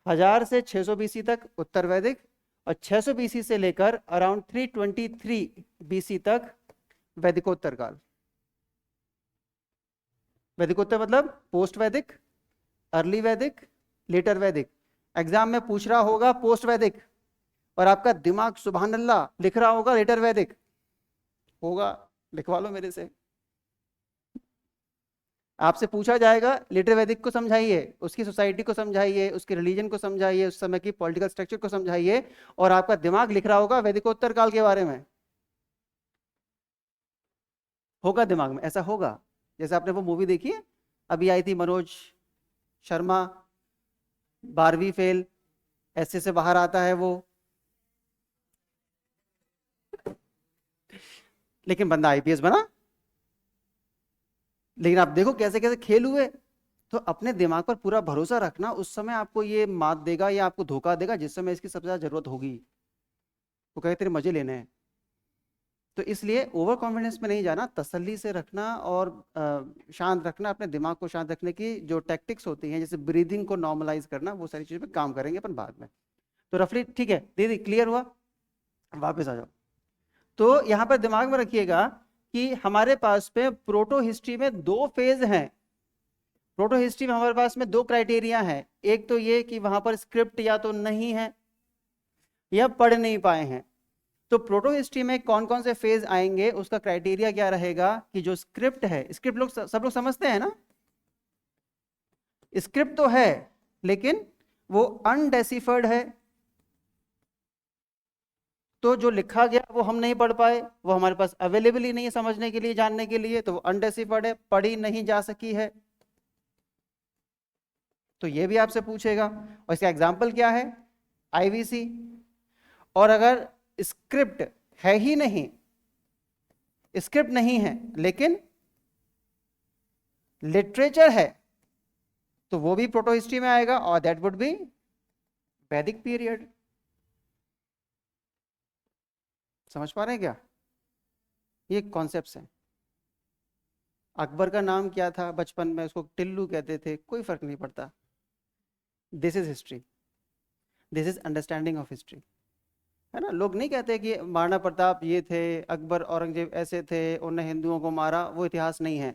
1000 से 600 बीसी तक उत्तर वैदिक, और 600 बीसी से लेकर अराउंड 323 बीसी तक वैदिकोत्तर काल। वैदिकोत्तर मतलब पोस्ट वैदिक, अर्ली वैदिक, लेटर वैदिक। एग्जाम में पूछ रहा होगा पोस्ट वैदिक, और आपका दिमाग सुभान अल्लाह लिख रहा होगा लेटर वैदिक, होगा, लिखवा लो मेरे से। आपसे पूछा जाएगा लेटर वैदिक को समझाइए, उसकी सोसाइटी को समझाइए, उसके रिलीजन को समझाइए, उस समय की पॉलिटिकल स्ट्रक्चर को समझाइए, और आपका दिमाग लिख रहा होगा वैदिकोत्तर काल के बारे में। होगा दिमाग में, ऐसा होगा। जैसे आपने वो मूवी देखी है, अभी आई थी, मनोज शर्मा, 12वीं फेल, ऐसे से बाहर आता है वो, लेकिन बंदा आईपीएस बना। लेकिन आप देखो कैसे कैसे खेल हुए। तो अपने दिमाग पर पूरा भरोसा रखना, उस समय आपको ये मात देगा या आपको धोखा देगा जिस समय इसकी सबसे ज्यादा जरूरत होगी। वो कहे तेरे मजे लेने हैं। तो इसलिए ओवर कॉन्फिडेंस में नहीं जाना, तसल्ली से रखना, और शांत रखना, अपने दिमाग को शांत रखने की जो टैक्टिक्स होती हैं, जैसे ब्रीदिंग को नॉर्मलाइज करना, वो सारी चीज़ों पे काम करेंगे अपन बाद में। तो रफली ठीक है दीदी, क्लियर हुआ। वापस आ जाओ। तो यहाँ पर दिमाग में रखिएगा कि हमारे पास में प्रोटो हिस्ट्री में दो फेज हैं। प्रोटो हिस्ट्री में हमारे पास में दो क्राइटेरिया हैं, एक तो ये कि वहां पर स्क्रिप्ट या तो नहीं है या पढ़ नहीं पाए हैं। तो प्रोटो हिस्ट्री में कौन कौन से फेज आएंगे, उसका क्राइटेरिया क्या रहेगा कि जो स्क्रिप्ट है, स्क्रिप्ट लोग सब लोग समझते हैं ना, स्क्रिप्ट तो है लेकिन वो अनडेसिफर्ड है। तो जो लिखा गया वो हम नहीं पढ़ पाए, वो हमारे पास अवेलेबल ही नहीं है समझने के लिए, जानने के लिए, तो वो अनडेसिफर्ड है, पढ़ी नहीं जा सकी है। तो ये भी आपसे पूछेगा, और इसका एग्जाम्पल क्या है, आईवीसी। और अगर स्क्रिप्ट है ही नहीं, स्क्रिप्ट नहीं है लेकिन लिटरेचर है, तो वो भी प्रोटो हिस्ट्री में आएगा, और दैट वुड बी वैदिक पीरियड। समझ पा रहे हैं क्या, ये कॉन्सेप्ट्स हैं। अकबर का नाम क्या था बचपन में, उसको टिल्लू कहते थे, कोई फर्क नहीं पड़ता। This is history, this is understanding of history, है ना। लोग नहीं कहते कि महाराणा प्रताप ये थे, अकबर औरंगजेब ऐसे थे, उन्होंने हिंदुओं को मारा, वो इतिहास नहीं है।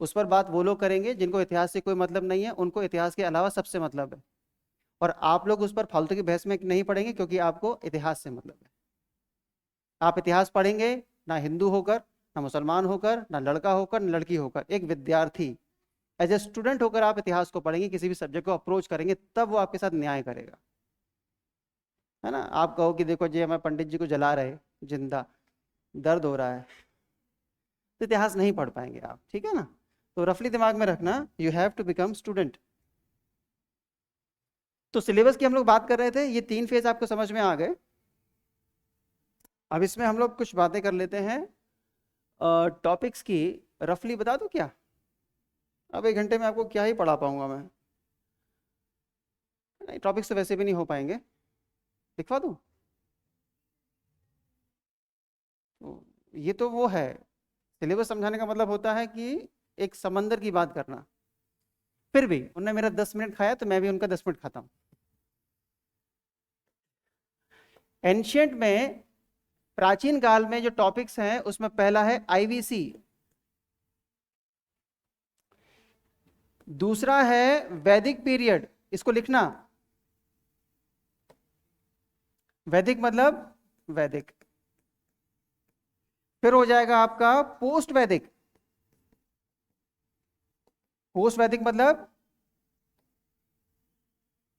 उस पर बात वो लोग करेंगे जिनको इतिहास से कोई मतलब नहीं है, उनको इतिहास के अलावा सबसे मतलब है। और आप लोग उस पर फालतू की बहस में नहीं पढ़ेंगे, क्योंकि आपको इतिहास से मतलब है। आप इतिहास पढ़ेंगे ना हिंदू होकर, ना मुसलमान होकर, ना लड़का होकर, ना लड़की होकर, एक विद्यार्थी एज ए स्टूडेंट होकर आप इतिहास को पढ़ेंगे, किसी भी सब्जेक्ट को अप्रोच करेंगे, तब वो आपके साथ न्याय करेगा, है ना। आप कहो कि देखो जी हमें पंडित जी को जला रहे जिंदा, दर्द हो रहा है, तो इतिहास नहीं पढ़ पाएंगे आप, ठीक है ना। तो रफली दिमाग में रखना, you have to become student. तो सिलेबस की हम लोग बात कर रहे थे, ये 3 फेज आपको समझ में आ गए। अब इसमें हम लोग कुछ बातें कर लेते हैं टॉपिक्स की। रफली बता दूं क्या? अब 1 घंटे में आपको क्या ही पढ़ा पाऊंगा मैं, नहीं टॉपिक्स तो वैसे भी नहीं हो पाएंगे, लिखवा दूं? तो ये तो वो है, सिलेबस समझाने का मतलब होता है कि एक समंदर की बात करना। फिर भी उन्होंने मेरा 10 मिनट खाया तो मैं भी उनका 10 मिनट खाता हूं। एंशियंट में, प्राचीन काल में जो टॉपिक्स हैं उसमें पहला है आईवीसी, दूसरा है वैदिक पीरियड, इसको लिखना, वैदिक मतलब वैदिक। फिर हो जाएगा आपका पोस्ट वैदिक, पोस्ट वैदिक मतलब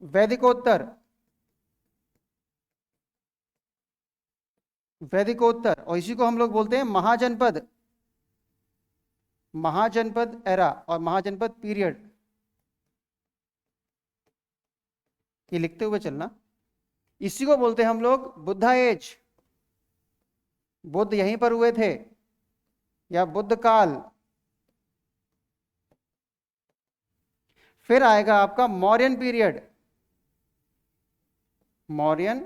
वैदिकोत्तर, वैदिकोत्तर, और इसी को हम लोग बोलते हैं महाजनपद, महाजनपद एरा और महाजनपद पीरियड, ये लिखते हुए चलना। इसी को बोलते हैं हम लोग बुद्धा एज, बुद्ध यहीं पर हुए थे, या बुद्ध काल। फिर आएगा आपका मौर्यन पीरियड, मौर्यन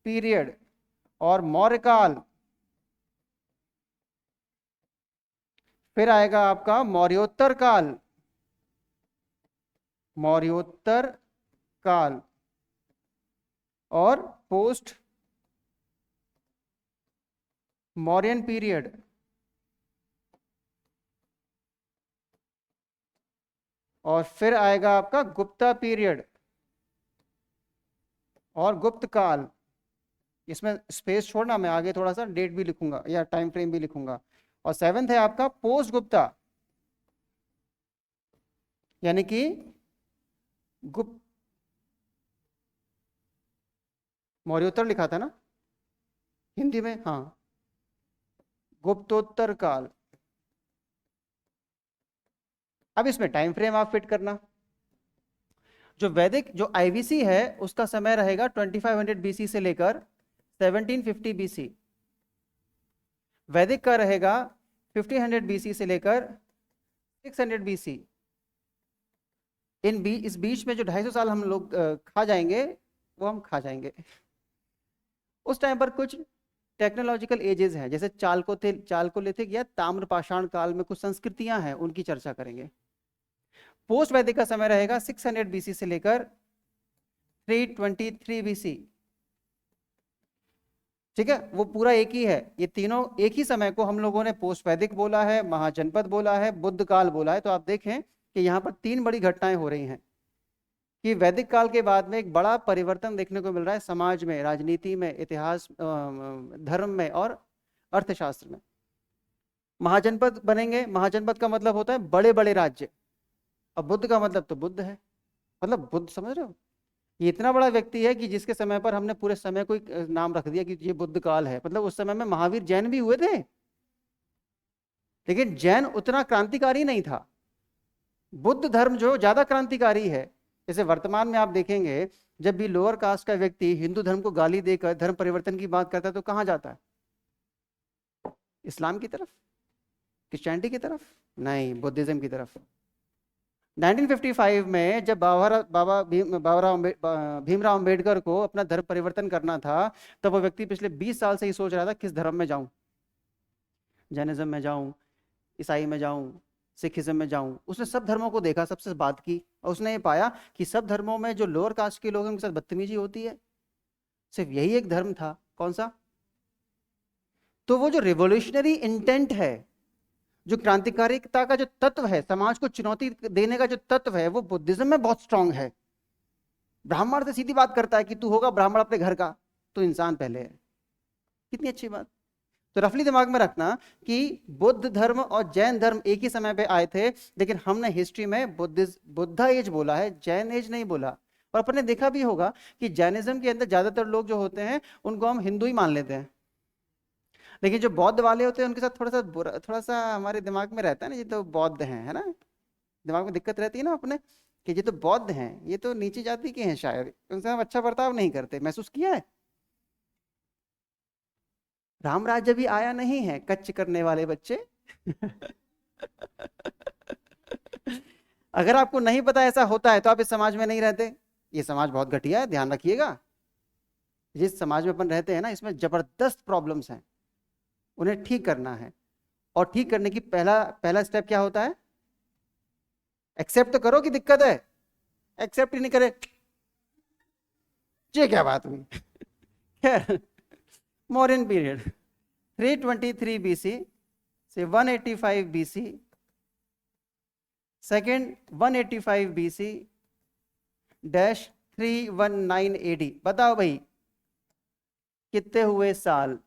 पीरियड और मौर्य काल। फिर आएगा आपका मौर्योत्तर काल, मौर्योत्तर काल और पोस्ट मौर्यन पीरियड। और फिर आएगा आपका गुप्ता पीरियड और गुप्त काल। इसमें स्पेस छोड़ना, मैं आगे थोड़ा सा डेट भी लिखूंगा या टाइम फ्रेम भी लिखूंगा। और 7th है आपका पोस्ट गुप्ता, यानी कि गुप्त, मौर्योत्तर लिखा था ना हिंदी में, हाँ, गुप्तोत्तर काल। अब इसमें टाइम फ्रेम आप फिट करना। जो वैदिक, जो आईवीसी है उसका समय रहेगा 2500 बीसी से लेकर 1750 बीसी। वैदिक का रहेगा 1500 बीसी से लेकर 600 बीसी। इस बीच में जो 250 साल हम लोग खा जाएंगे, वो हम खा जाएंगे। उस टाइम पर कुछ टेक्नोलॉजिकल एजेस हैं, जैसे चालकोलिथिक या ताम्रपाषाण काल में कुछ संस्कृतियां हैं, उनकी चर्चा करेंगे। पोस्ट वैदिक का समय रहेगा 600 बीसी से लेकर 323 बीसी। ठीक है, वो पूरा एक ही है, ये तीनों एक ही समय को हम लोगों ने पोस्ट वैदिक बोला है, महाजनपद बोला है, बुद्ध काल बोला है। तो आप देखें कि यहाँ पर 3 बड़ी घटनाएं हो रही हैं कि वैदिक काल के बाद में एक बड़ा परिवर्तन देखने को मिल रहा है समाज में, राजनीति में, इतिहास, धर्म में और अर्थशास्त्र में। महाजनपद बनेंगे, महाजनपद का मतलब होता है बड़े बड़े राज्य। अब बुद्ध का मतलब तो बुद्ध है, मतलब बुद्ध, समझ रहे हो, ये इतना बड़ा व्यक्ति है कि जिसके समय पर हमने पूरे समय को एक नाम रख दिया कि ये बुद्ध काल है। मतलब उस समय में महावीर जैन भी हुए थे, लेकिन जैन उतना क्रांतिकारी नहीं था। बुद्ध धर्म जो ज्यादा क्रांतिकारी है। जैसे वर्तमान में आप देखेंगे, जब भी लोअर कास्ट का व्यक्ति हिंदू धर्म को गाली देकर धर्म परिवर्तन की बात करता है तो कहां जाता है? इस्लाम की तरफ, क्रिश्चियनिटी की तरफ नहीं, बुद्धिज्म की तरफ। 1955 में जब भीमराव अंबेडकर को अपना धर्म परिवर्तन करना था, तब वो व्यक्ति पिछले 20 साल से ही सोच रहा था किस धर्म में जाऊं, जैनिज्म में जाऊं, ईसाई में जाऊं, सिखिज्म में जाऊं। उसने सब धर्मों को देखा, सबसे बात की, और उसने ये पाया कि सब धर्मों में जो लोअर कास्ट के लोग हैं उनके साथ बदतमीजी होती है। सिर्फ यही एक धर्म था, कौन सा? तो वो जो रिवोल्यूशनरी इंटेंट है, जो क्रांतिकारिता का जो तत्व है, समाज को चुनौती देने का जो तत्व है, वो बुद्धिज्म में बहुत स्ट्रांग है। ब्राह्मण से सीधी बात करता है कि तू होगा ब्राह्मण अपने घर का तो इंसान पहले है। कितनी अच्छी बात। तो रफली दिमाग में रखना कि बुद्ध धर्म और जैन धर्म एक ही समय पे आए थे, लेकिन हमने हिस्ट्री में बुद्धा एज बोला है, जैन एज नहीं बोला। और अपने देखा भी होगा कि जैनिज्म के अंदर ज्यादातर लोग जो होते हैं उनको हम हिंदू ही मान लेते हैं, लेकिन जो बौद्ध वाले होते हैं उनके साथ थोड़ा सा हमारे दिमाग में रहता है ना, ये तो बौद्ध हैं, है ना, दिमाग में दिक्कत रहती है ना अपने, कि ये तो बौद्ध हैं, ये तो नीची जाति के हैं, शायद उनसे हम अच्छा बर्ताव नहीं करते, महसूस किया है? राम राज्य भी आया नहीं है, कच्च करने वाले बच्चे। अगर आपको नहीं पता ऐसा होता है तो आप इस समाज में नहीं रहते। ये समाज बहुत घटिया है, ध्यान रखिएगा। जिस समाज में अपन रहते हैं ना, इसमें जबरदस्त प्रॉब्लम्स हैं, उन्हें ठीक करना है। और ठीक करने की पहला पहला स्टेप क्या होता है? एक्सेप्ट तो करो कि दिक्कत है। एक्सेप्ट ही नहीं करे, ये क्या बात हुई? खैर, मौर्यन पीरियड 323 बीसी से 185 BC, second 185 BC dash 319 AD. बताओ भाई कितने हुए साल?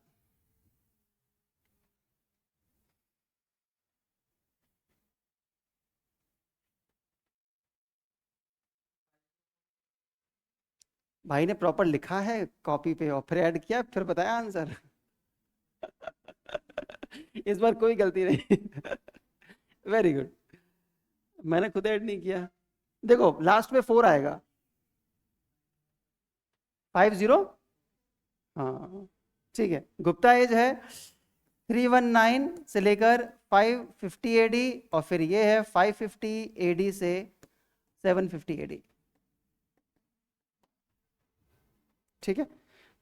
भाई ने प्रॉपर लिखा है कॉपी पे और फिर ऐड किया, फिर बताया आंसर। इस बार कोई गलती नहीं। Very good. मैंने खुद ऐड नहीं किया। देखो लास्ट में 4 आएगा। 50। हाँ ठीक है। गुप्ता एज है 319 से लेकर 550 एडी, और फिर ये है 550 एडी से 750 एडी। ठीक है।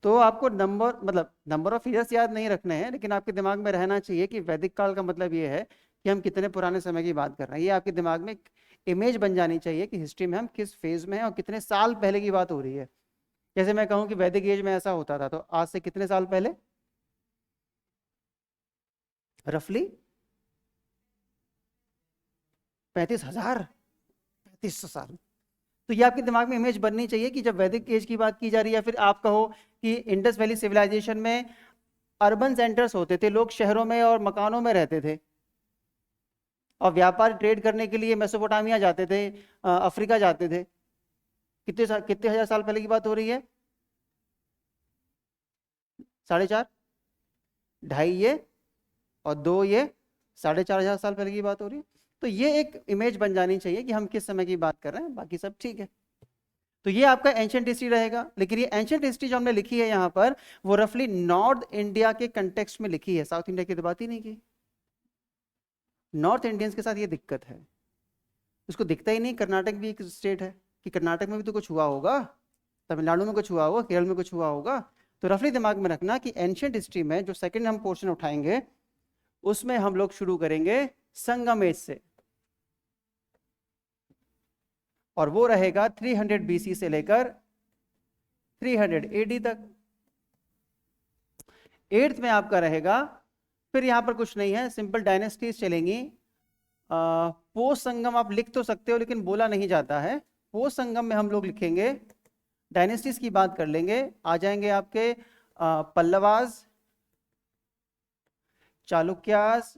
तो आपको नंबर, मतलब नंबर ऑफ ईयर्स याद नहीं रखने हैं, लेकिन आपके दिमाग में रहना चाहिए कि वैदिक काल का मतलब ये है कि हम कितने पुराने समय की बात कर रहे हैं। ये आपके दिमाग में इमेज बन जानी चाहिए कि हिस्ट्री में हम किस फेज में हैं और कितने साल पहले की बात हो रही है। जैसे मैं कहूँ कि वैदिक एज में ऐसा होता था, तो आज से कितने साल पहले? रफली 35,000, 3500 साल। तो ये आपके दिमाग में इमेज बननी चाहिए कि जब वैदिक एज की बात की जा रही है, या फिर आप कहो कि इंडस वैली सिविलाइजेशन में अर्बन सेंटर्स होते थे, लोग शहरों में और मकानों में रहते थे, और व्यापार ट्रेड करने के लिए मेसोपोटामिया जाते थे, अफ्रीका जाते थे। कितने हजार साल पहले की बात हो रही है? 4.5, 2.5 ये और 2 ये, 4,500 साल पहले की बात हो रही है। तो ये एक इमेज बन जानी चाहिए कि हम किस समय की बात कर रहे हैं, बाकी सब ठीक है। तो ये आपका एंशिएंट हिस्ट्री रहेगा। लेकिन ये एंशिएंट हिस्ट्री जो हमने लिखी है यहाँ पर, वो रफली नॉर्थ इंडिया के कंटेक्स्ट में लिखी है, साउथ इंडिया की तो बात ही नहीं की। नॉर्थ इंडियंस के साथ ये दिक्कत है, उसको दिखता ही नहीं कर्नाटक भी एक स्टेट है, कि कर्नाटक में भी तो कुछ हुआ होगा, तमिलनाडु में कुछ हुआ होगा, केरल में कुछ हुआ होगा। तो रफली दिमाग में रखना कि एंशिएंट हिस्ट्री में जो सेकंड हम पोर्शन उठाएंगे, उसमें हम लोग शुरू करेंगे संगम एज से, और वो रहेगा 300 बीसी से लेकर 300 एडी तक। 8th में आपका रहेगा, फिर यहां पर कुछ नहीं है, सिंपल डायनेस्टीज चलेंगी। पोस्ट संगम आप लिख तो सकते हो, लेकिन बोला नहीं जाता है। पोस्ट संगम में हम लोग लिखेंगे, डायनेस्टीज की बात कर लेंगे। आ जाएंगे आपके पल्लवास, चालुक्यास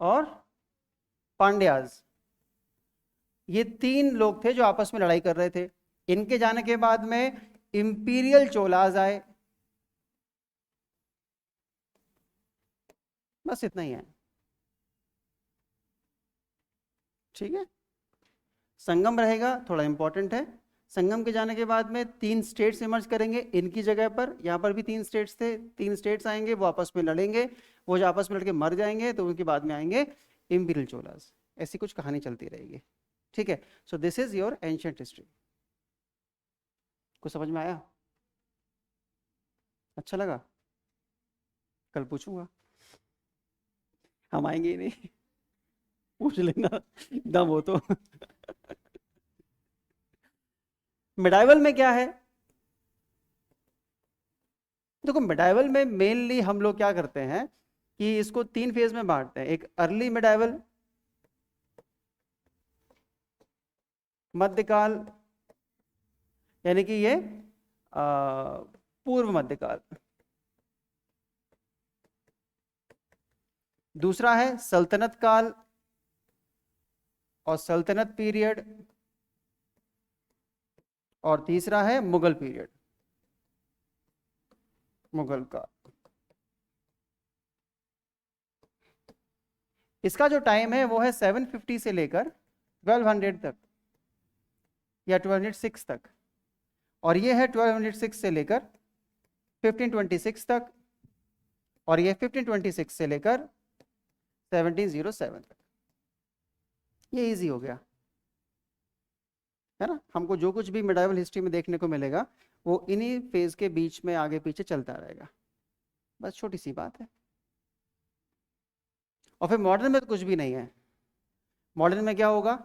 और पांड्यास। ये 3 लोग थे जो आपस में लड़ाई कर रहे थे। इनके जाने के बाद में इंपीरियल चोलाज आए। बस इतना ही है। ठीक है। संगम रहेगा, थोड़ा इंपॉर्टेंट है। संगम के जाने के बाद में 3 स्टेट्स इमर्ज करेंगे इनकी जगह पर। यहाँ पर भी 3 स्टेट्स थे, 3 स्टेट्स आएंगे, वो आपस में लड़ेंगे, वो जो आपस में लड़के मर जाएंगे, तो उनके बाद में आएंगे इंपीरियल चोलास। ऐसी कुछ कहानी चलती रहेगी। ठीक है। So this is your ancient history. कुछ समझ में आया? अच्छा लगा? कल पूछूंगा, हम आएंगे ही नहीं। पूछ लेना दम हो तो। मिडाइवल में क्या है? देखो मिडाइवल में मेनली हम लोग क्या करते हैं कि इसको 3 फेज में बांटते हैं। एक अर्ली मिडाइवल, मध्यकाल, यानी कि ये पूर्व मध्यकाल। दूसरा है सल्तनत काल और सल्तनत पीरियड, और तीसरा है मुगल पीरियड, मुगल काल। इसका जो टाइम है वो है 750 से लेकर 1200 तक या 1206 तक, और ये है 1206 से लेकर 1526 तक, और ये 1526 से लेकर 1707 तक। ये इजी हो गया है ना। हमको जो कुछ भी मिडाइवल हिस्ट्री में देखने को मिलेगा वो इन्हीं फेज के बीच में आगे पीछे चलता रहेगा, बस छोटी सी बात है। और फिर मॉडर्न में तो कुछ भी नहीं है। मॉडर्न में क्या होगा,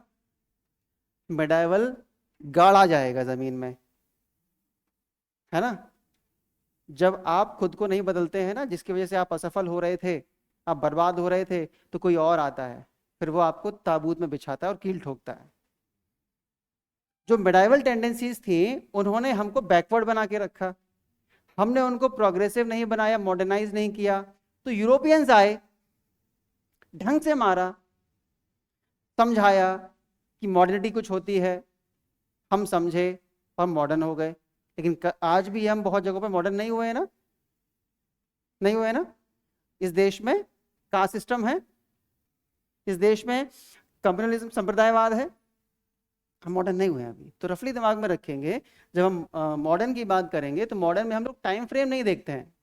मिडाइवल गाड़ा जाएगा जमीन में, है ना। जब आप खुद को नहीं बदलते हैं ना, जिसकी वजह से आप असफल हो रहे थे, आप बर्बाद हो रहे थे, तो कोई और आता है, फिर वो आपको ताबूत में बिछाता है और कील ठोकता है। जो मिडाइवल टेंडेंसीज थी उन्होंने हमको बैकवर्ड बना के रखा, हमने उनको प्रोग्रेसिव नहीं बनाया, मॉडर्नाइज नहीं किया। तो यूरोपियंस आए, ढंग से मारा, समझाया कि मॉडर्निटी कुछ होती है, हम समझे और मॉडर्न हो गए। लेकिन आज भी हम बहुत जगहों पे मॉडर्न नहीं हुए हैं ना, नहीं हुए हैं ना। इस देश में कास्ट सिस्टम है, इस देश में कम्युनलिज्म संप्रदायवाद है, हम मॉडर्न नहीं हुए हैं अभी। तो रफली दिमाग में रखेंगे, जब हम मॉडर्न की बात करेंगे तो मॉडर्न में हम लोग टाइम फ्रेम नहीं देखते हैं।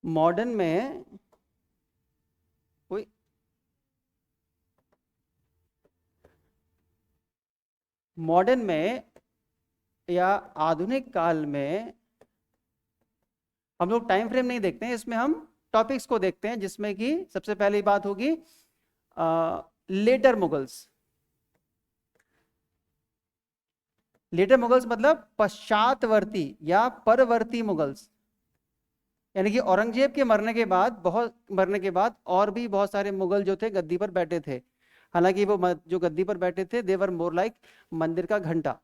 मॉडर्न में कोई मॉडर्न में या आधुनिक काल में हम लोग टाइम फ्रेम नहीं देखते हैं, इसमें हम टॉपिक्स को देखते हैं, जिसमें कि सबसे पहली बात होगी लेटर मुगल्स। लेटर मुगल्स मतलब पश्चातवर्ती या परवर्ती मुगल्स, यानी कि औरंगजेब के मरने के बाद और भी बहुत सारे मुगल जो थे गद्दी पर बैठे थे। हालांकि वो जो गद्दी पर बैठे थे दे वर मोर लाइक मंदिर का घंटा।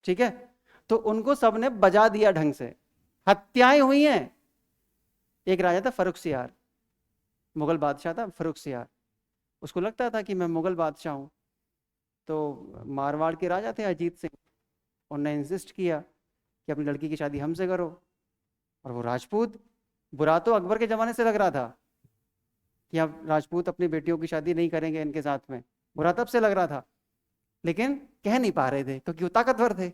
ठीक है, तो उनको सबने बजा दिया ढंग से, हत्याएं हुई हैं। एक राजा था फर्रुखसियार, मुगल बादशाह था फर्रुखसियार, उसको लगता था कि मैं मुगल बादशाह हूं। तो मारवाड़ के राजा थे अजीत सिंह, उन्होंने इंसिस्ट किया कि अपनी लड़की की शादी हमसे करो। और वो राजपूत, बुरा तो अकबर के जमाने से लग रहा था कि अब राजपूत अपनी बेटियों की शादी नहीं करेंगे इनके साथ में, बुरा तब से लग रहा था, लेकिन कह नहीं पा रहे थे क्योंकि वो ताकतवर थे।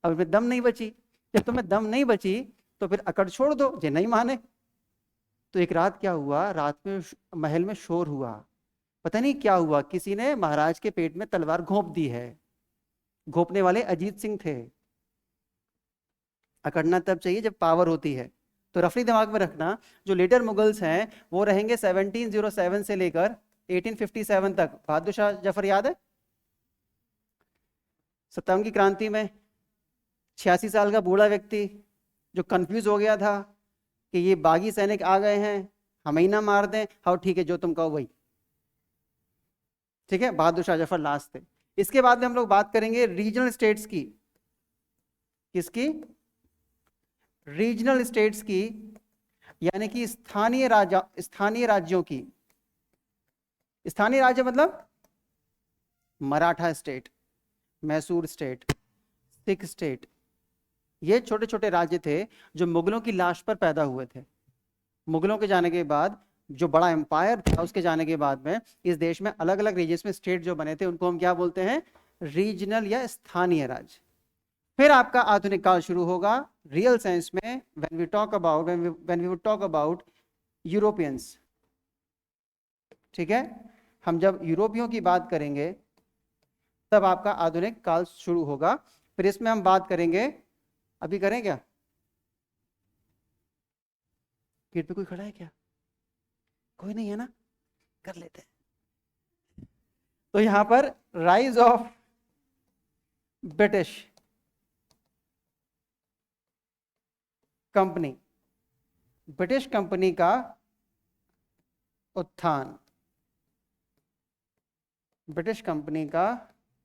अब इनमें दम नहीं बची, जब तुम्हें दम नहीं बची तो फिर अकड़ छोड़ दो, जे नहीं माने। तो एक रात क्या हुआ, रात में महल में शोर हुआ, पता नहीं क्या हुआ, किसी ने महाराज के पेट में तलवार घोंप दी है। घोंपने वाले अजीत सिंह थे। अकड़ना तब चाहिए जब पावर होती है। तो रफली दिमाग में रखना, जो लेटर मुगल्स हैं वो रहेंगे 1707 से लेकर 1857 तक। बहादुर शाह जफर याद है, 57 की क्रांति में 86 साल का बूढ़ा व्यक्ति जो कंफ्यूज हो गया था कि ये बागी सैनिक आ गए हैं, हम ही ना मार दें। हाँ ठीक है, जो तुम कहो वही। ठीक है, बहादुर शाह जफर लास्ट थे। इसके बाद में हम लोग बात करेंगे रीजनल स्टेट्स की। किसकी? रीजनल स्टेट्स की, यानी कि स्थानीय राज्यों की। स्थानीय राज्य मतलब Maratha state, Mysore state, Sikh state, ये छोटे छोटे राज्य थे जो मुगलों की लाश पर पैदा हुए थे। मुगलों के जाने के बाद जो बड़ा एम्पायर था, उसके जाने के बाद में इस देश में अलग अलग रीजन्स में स्टेट जो बने थे उनको हम क्या बोलते हैं? रीजनल या स्थानीय राज्य। फिर आपका आधुनिक काल शुरू होगा रियल सेंस में, when we would talk about Europeans. ठीक है, हम जब यूरोपियों की बात करेंगे तब आपका आधुनिक काल शुरू होगा। फिर इसमें हम बात करेंगे, अभी करें क्या? गेट पे कोई खड़ा है क्या? कोई नहीं है ना, कर लेते हैं। तो यहां पर rise of British company, British company का उत्थान, ब्रिटिश कंपनी का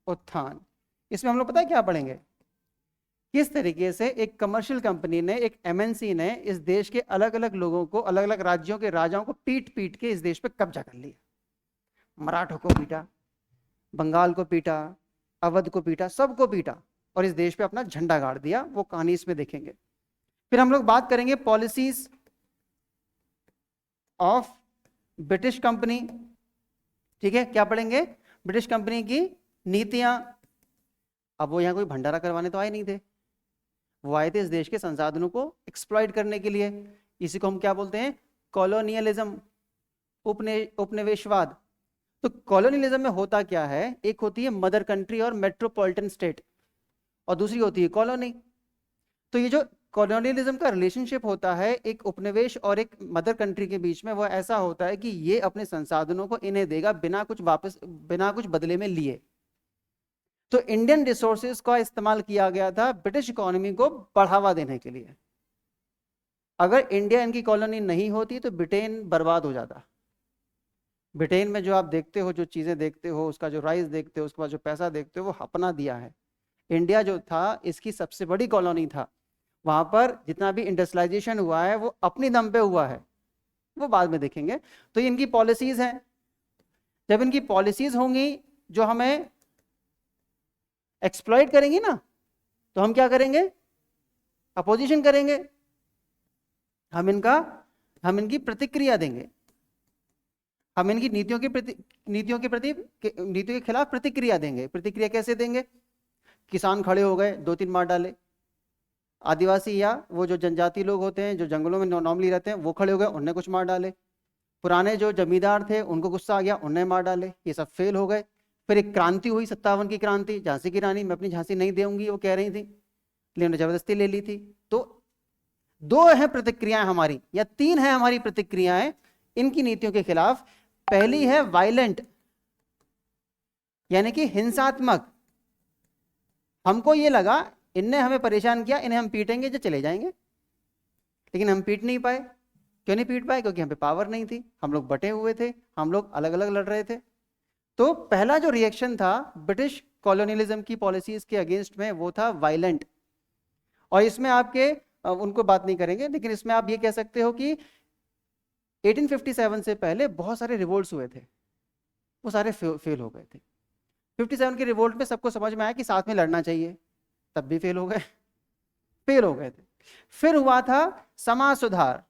उत्थान। इसमें हम लोग पता है क्या पढ़ेंगे? किस तरीके से एक कमर्शियल कंपनी ने, एक एमएनसी ने इस देश के अलग अलग लोगों को, अलग अलग राज्यों के राजाओं को पीट पीट के इस देश पे कब्जा कर लिया। मराठों को पीटा, बंगाल को पीटा, अवध को पीटा, सबको पीटा और इस देश पे अपना झंडा गाड़ दिया। वो कहानी इसमें देखेंगे। फिर हम लोग बात करेंगे पॉलिसीज ऑफ ब्रिटिश कंपनी। ठीक है, क्या पढ़ेंगे? ब्रिटिश कंपनी की नीतियां। अब वो यहां कोई भंडारा करवाने तो आए नहीं थे, वो आए थे इस देश के संसाधनों को एक्सप्लॉइट करने के लिए। इसी को हम क्या बोलते हैं? कॉलोनियलिज्म, उपनिवेशवाद। तो कॉलोनियलिज्म में होता क्या है? एक होती है मदर कंट्री और मेट्रोपॉलिटन स्टेट, और दूसरी होती है कॉलोनी। तो ये जो कॉलोनियलिज्म का रिलेशनशिप होता है एक उपनिवेश और एक मदर कंट्री के बीच में, वो ऐसा होता है कि ये अपने संसाधनों को इन्हें देगा बिना कुछ वापस, बिना कुछ बदले में लिए। तो इंडियन रिसोर्सेज का इस्तेमाल किया गया था ब्रिटिश इकोनॉमी को बढ़ावा देने के लिए। अगर इंडिया इनकी कॉलोनी नहीं होती तो ब्रिटेन बर्बाद हो जाता। ब्रिटेन में जो आप देखते हो, जो चीजें देखते हो, उसका जो राइस देखते हो, उसके बाद जो पैसा देखते हो, वो अपना दिया है। इंडिया जो था इसकी सबसे बड़ी कॉलोनी था, वहां पर जितना भी इंडस्ट्रियलाइजेशन हुआ है वो अपनी दम पे हुआ है, वो बाद में देखेंगे। तो ये इनकी पॉलिसीज हैं। जब इनकी पॉलिसीज होंगी जो हमें एक्सप्लॉइट करेंगी ना, तो हम क्या करेंगे? अपोजिशन करेंगे। हम इनकी प्रतिक्रिया देंगे। हम इनकी नीतियों के खिलाफ प्रतिक्रिया देंगे। प्रतिक्रिया कैसे देंगे? किसान खड़े हो गए, 2-3 मार डाले। आदिवासी या वो जो जनजाति लोग होते हैं जो जंगलों में नॉर्मली रहते हैं, वो खड़े हो गए, उनने कुछ मार डाले। पुराने जो जमींदार थे उनको गुस्सा आ गया, उनने मार डाले। ये सब फेल हो गए। फिर एक क्रांति हुई, 57 की क्रांति। झांसी की रानी, मैं अपनी झांसी नहीं दूंगी वो कह रही थी, लेकिन उन्होंने जबरदस्ती ले ली थी। तो 2 हैं प्रतिक्रियाएं हमारी, या 3 हैं हमारी प्रतिक्रियाएं इनकी नीतियों के खिलाफ। पहली है वायलेंट, यानी कि हिंसात्मक। हमको ये लगा इनने हमें परेशान किया, इन्हें हम पीटेंगे जो चले जाएंगे, लेकिन हम पीट नहीं पाए। क्यों नहीं पीट पाए? क्योंकि हम पे पावर नहीं थी, हम लोग बटे हुए थे, हम लोग अलग अलग लड़ रहे थे। तो पहला जो रिएक्शन था ब्रिटिश कॉलोनियलिज्म की पॉलिसीज के अगेंस्ट में, वो था वायलेंट। और इसमें आपके उनको बात नहीं करेंगे, लेकिन इसमें आप ये कह सकते हो कि 1857 से पहले बहुत सारे रिवोल्ट्स हुए थे, वो सारे फेल हो गए थे। 57 के रिवोल्ट में सबको समझ में आया कि साथ में लड़ना चाहिए, तब भी फेल हो गए, फेल हो गए थे। फिर हुआ था समाज सुधार,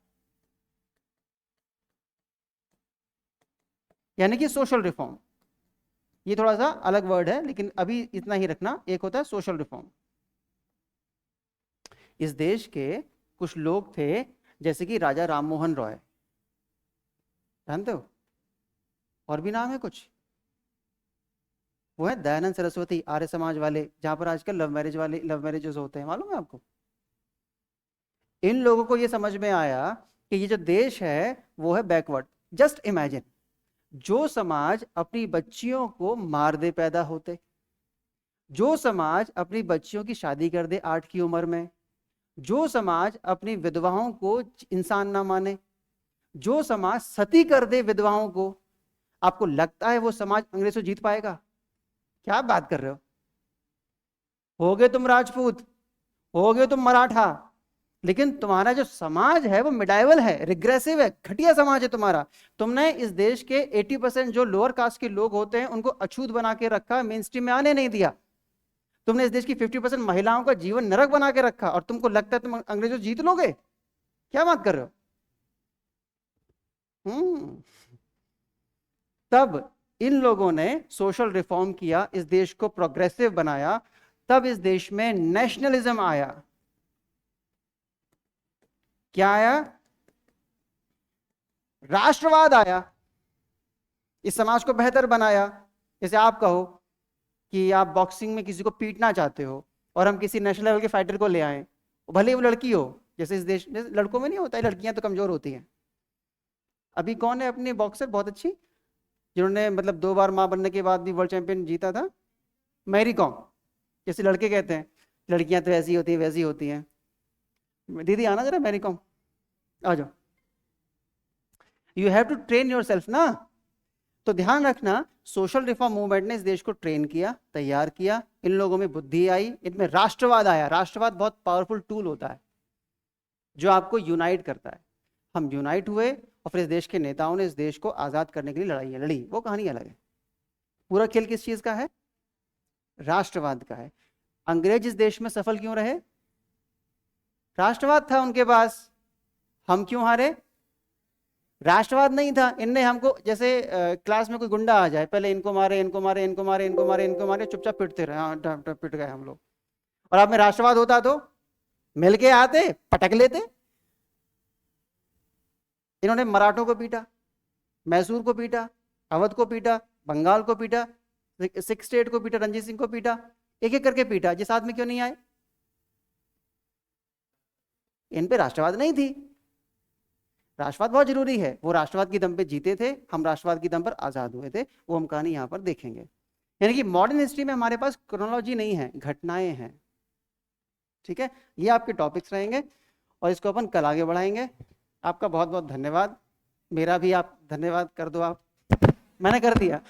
यानी कि सोशल रिफॉर्म। ये थोड़ा सा अलग वर्ड है, लेकिन अभी इतना ही रखना। एक होता है सोशल रिफॉर्म। इस देश के कुछ लोग थे, जैसे कि राजा राममोहन रॉय, जानते हो? और भी नाम है कुछ। वो है दयानंद सरस्वती, आर्य समाज वाले, जहां पर आजकल लव मैरिजेस होते हैं, मालूम है आपको? इन लोगों को ये समझ में आया कि ये जो देश है वो है बैकवर्ड। जस्ट इमेजिन, जो समाज अपनी बच्चियों को मार दे पैदा होते, जो समाज अपनी बच्चियों की शादी कर दे 8 की उम्र में, जो समाज अपनी विधवाओं को इंसान ना माने, जो समाज सती कर दे विधवाओं को, आपको लगता है वो समाज अंग्रेजों जीत पाएगा? क्या बात कर रहे हो गए तुम राजपूत, हो गए तुम मराठा, लेकिन तुम्हारा जो समाज है वो मिडाइवल है, रिग्रेसिव है, घटिया समाज है तुम्हारा। तुमने इस देश के 80% जो लोअर कास्ट के लोग होते हैं उनको अछूत बना के रखा, मेन स्ट्रीम में आने नहीं दिया। तुमने इस देश की 50% महिलाओं का जीवन नरक बना के रखा, और तुमको लगता है तुम अंग्रेजों जीत लोगे? क्या बात कर रहे हो? तब इन लोगों ने सोशल रिफॉर्म किया, इस देश को प्रोग्रेसिव बनाया। तब इस देश में नेशनलिज्म आया। क्या आया? राष्ट्रवाद आया। इस समाज को बेहतर बनाया। जैसे आप कहो कि आप बॉक्सिंग में किसी को पीटना चाहते हो, और हम किसी नेशनल लेवल के फाइटर को ले आए, भले वो लड़की हो। जैसे इस देश में लड़कों में नहीं होता है, लड़कियां तो कमजोर होती हैं। अभी कौन है अपनी बॉक्सर बहुत अच्छी, जिन्होंने मतलब 2 बार मां बनने के बाद भी वर्ल्ड चैंपियन जीता था? मैरी कॉम। जैसे लड़के कहते हैं लड़कियां तो ऐसी होती है वैसी होती हैं। दीदी आना जरा, मैरी कॉम आ जाओ। You have to train yourself ना। तो ध्यान रखना, सोशल रिफॉर्म मूवमेंट ने इस देश को ट्रेन किया, तैयार किया। इन लोगों में बुद्धि आई, इनमें राष्ट्रवाद आया। राष्ट्रवाद बहुत पावरफुल टूल होता है जो आपको यूनाइट करता है। हम यूनाइट हुए, और फिर इस देश के नेताओं ने इस देश को आजाद करने के लिए लड़ी। वो कहानी अलग है। पूरा खेल किस चीज का है? राष्ट्रवाद का है। अंग्रेज इस देश में सफल क्यों रहे? राष्ट्रवाद था उनके पास। हम क्यों हारे? राष्ट्रवाद नहीं था। इनने हमको, जैसे क्लास में कोई गुंडा आ जाए, पहले इनको मारे, इनको मारे, इनको मारे, इनको मारे, इनको मारे, चुपचाप पिटते रहे, हाँ पिट गए हम लोग। और अब में राष्ट्रवाद होता तो मिलके आते, पटक लेते। इन्होंने मराठों को पीटा, मैसूर को पीटा, अवध को पीटा, बंगाल को पीटा, सिक्स स्टेट को पीटा, रणजीत सिंह को पीटा, एक एक करके पीटा। जिस आदमी क्यों नहीं आए? इन पे राष्ट्रवाद नहीं थी। राष्ट्रवाद बहुत जरूरी है। वो राष्ट्रवाद की दम पे जीते थे, हम राष्ट्रवाद की दम पर आजाद हुए थे। वो हम कहानी यहां पर देखेंगे। यानी कि मॉडर्न हिस्ट्री में हमारे पास क्रोनोलॉजी नहीं है, घटनाएं हैं। ठीक है, ये आपके टॉपिक्स रहेंगे और इसको अपन कल आगे बढ़ाएंगे। आपका बहुत बहुत धन्यवाद। मेरा भी आप धन्यवाद कर दो। आप, मैंने कर दिया।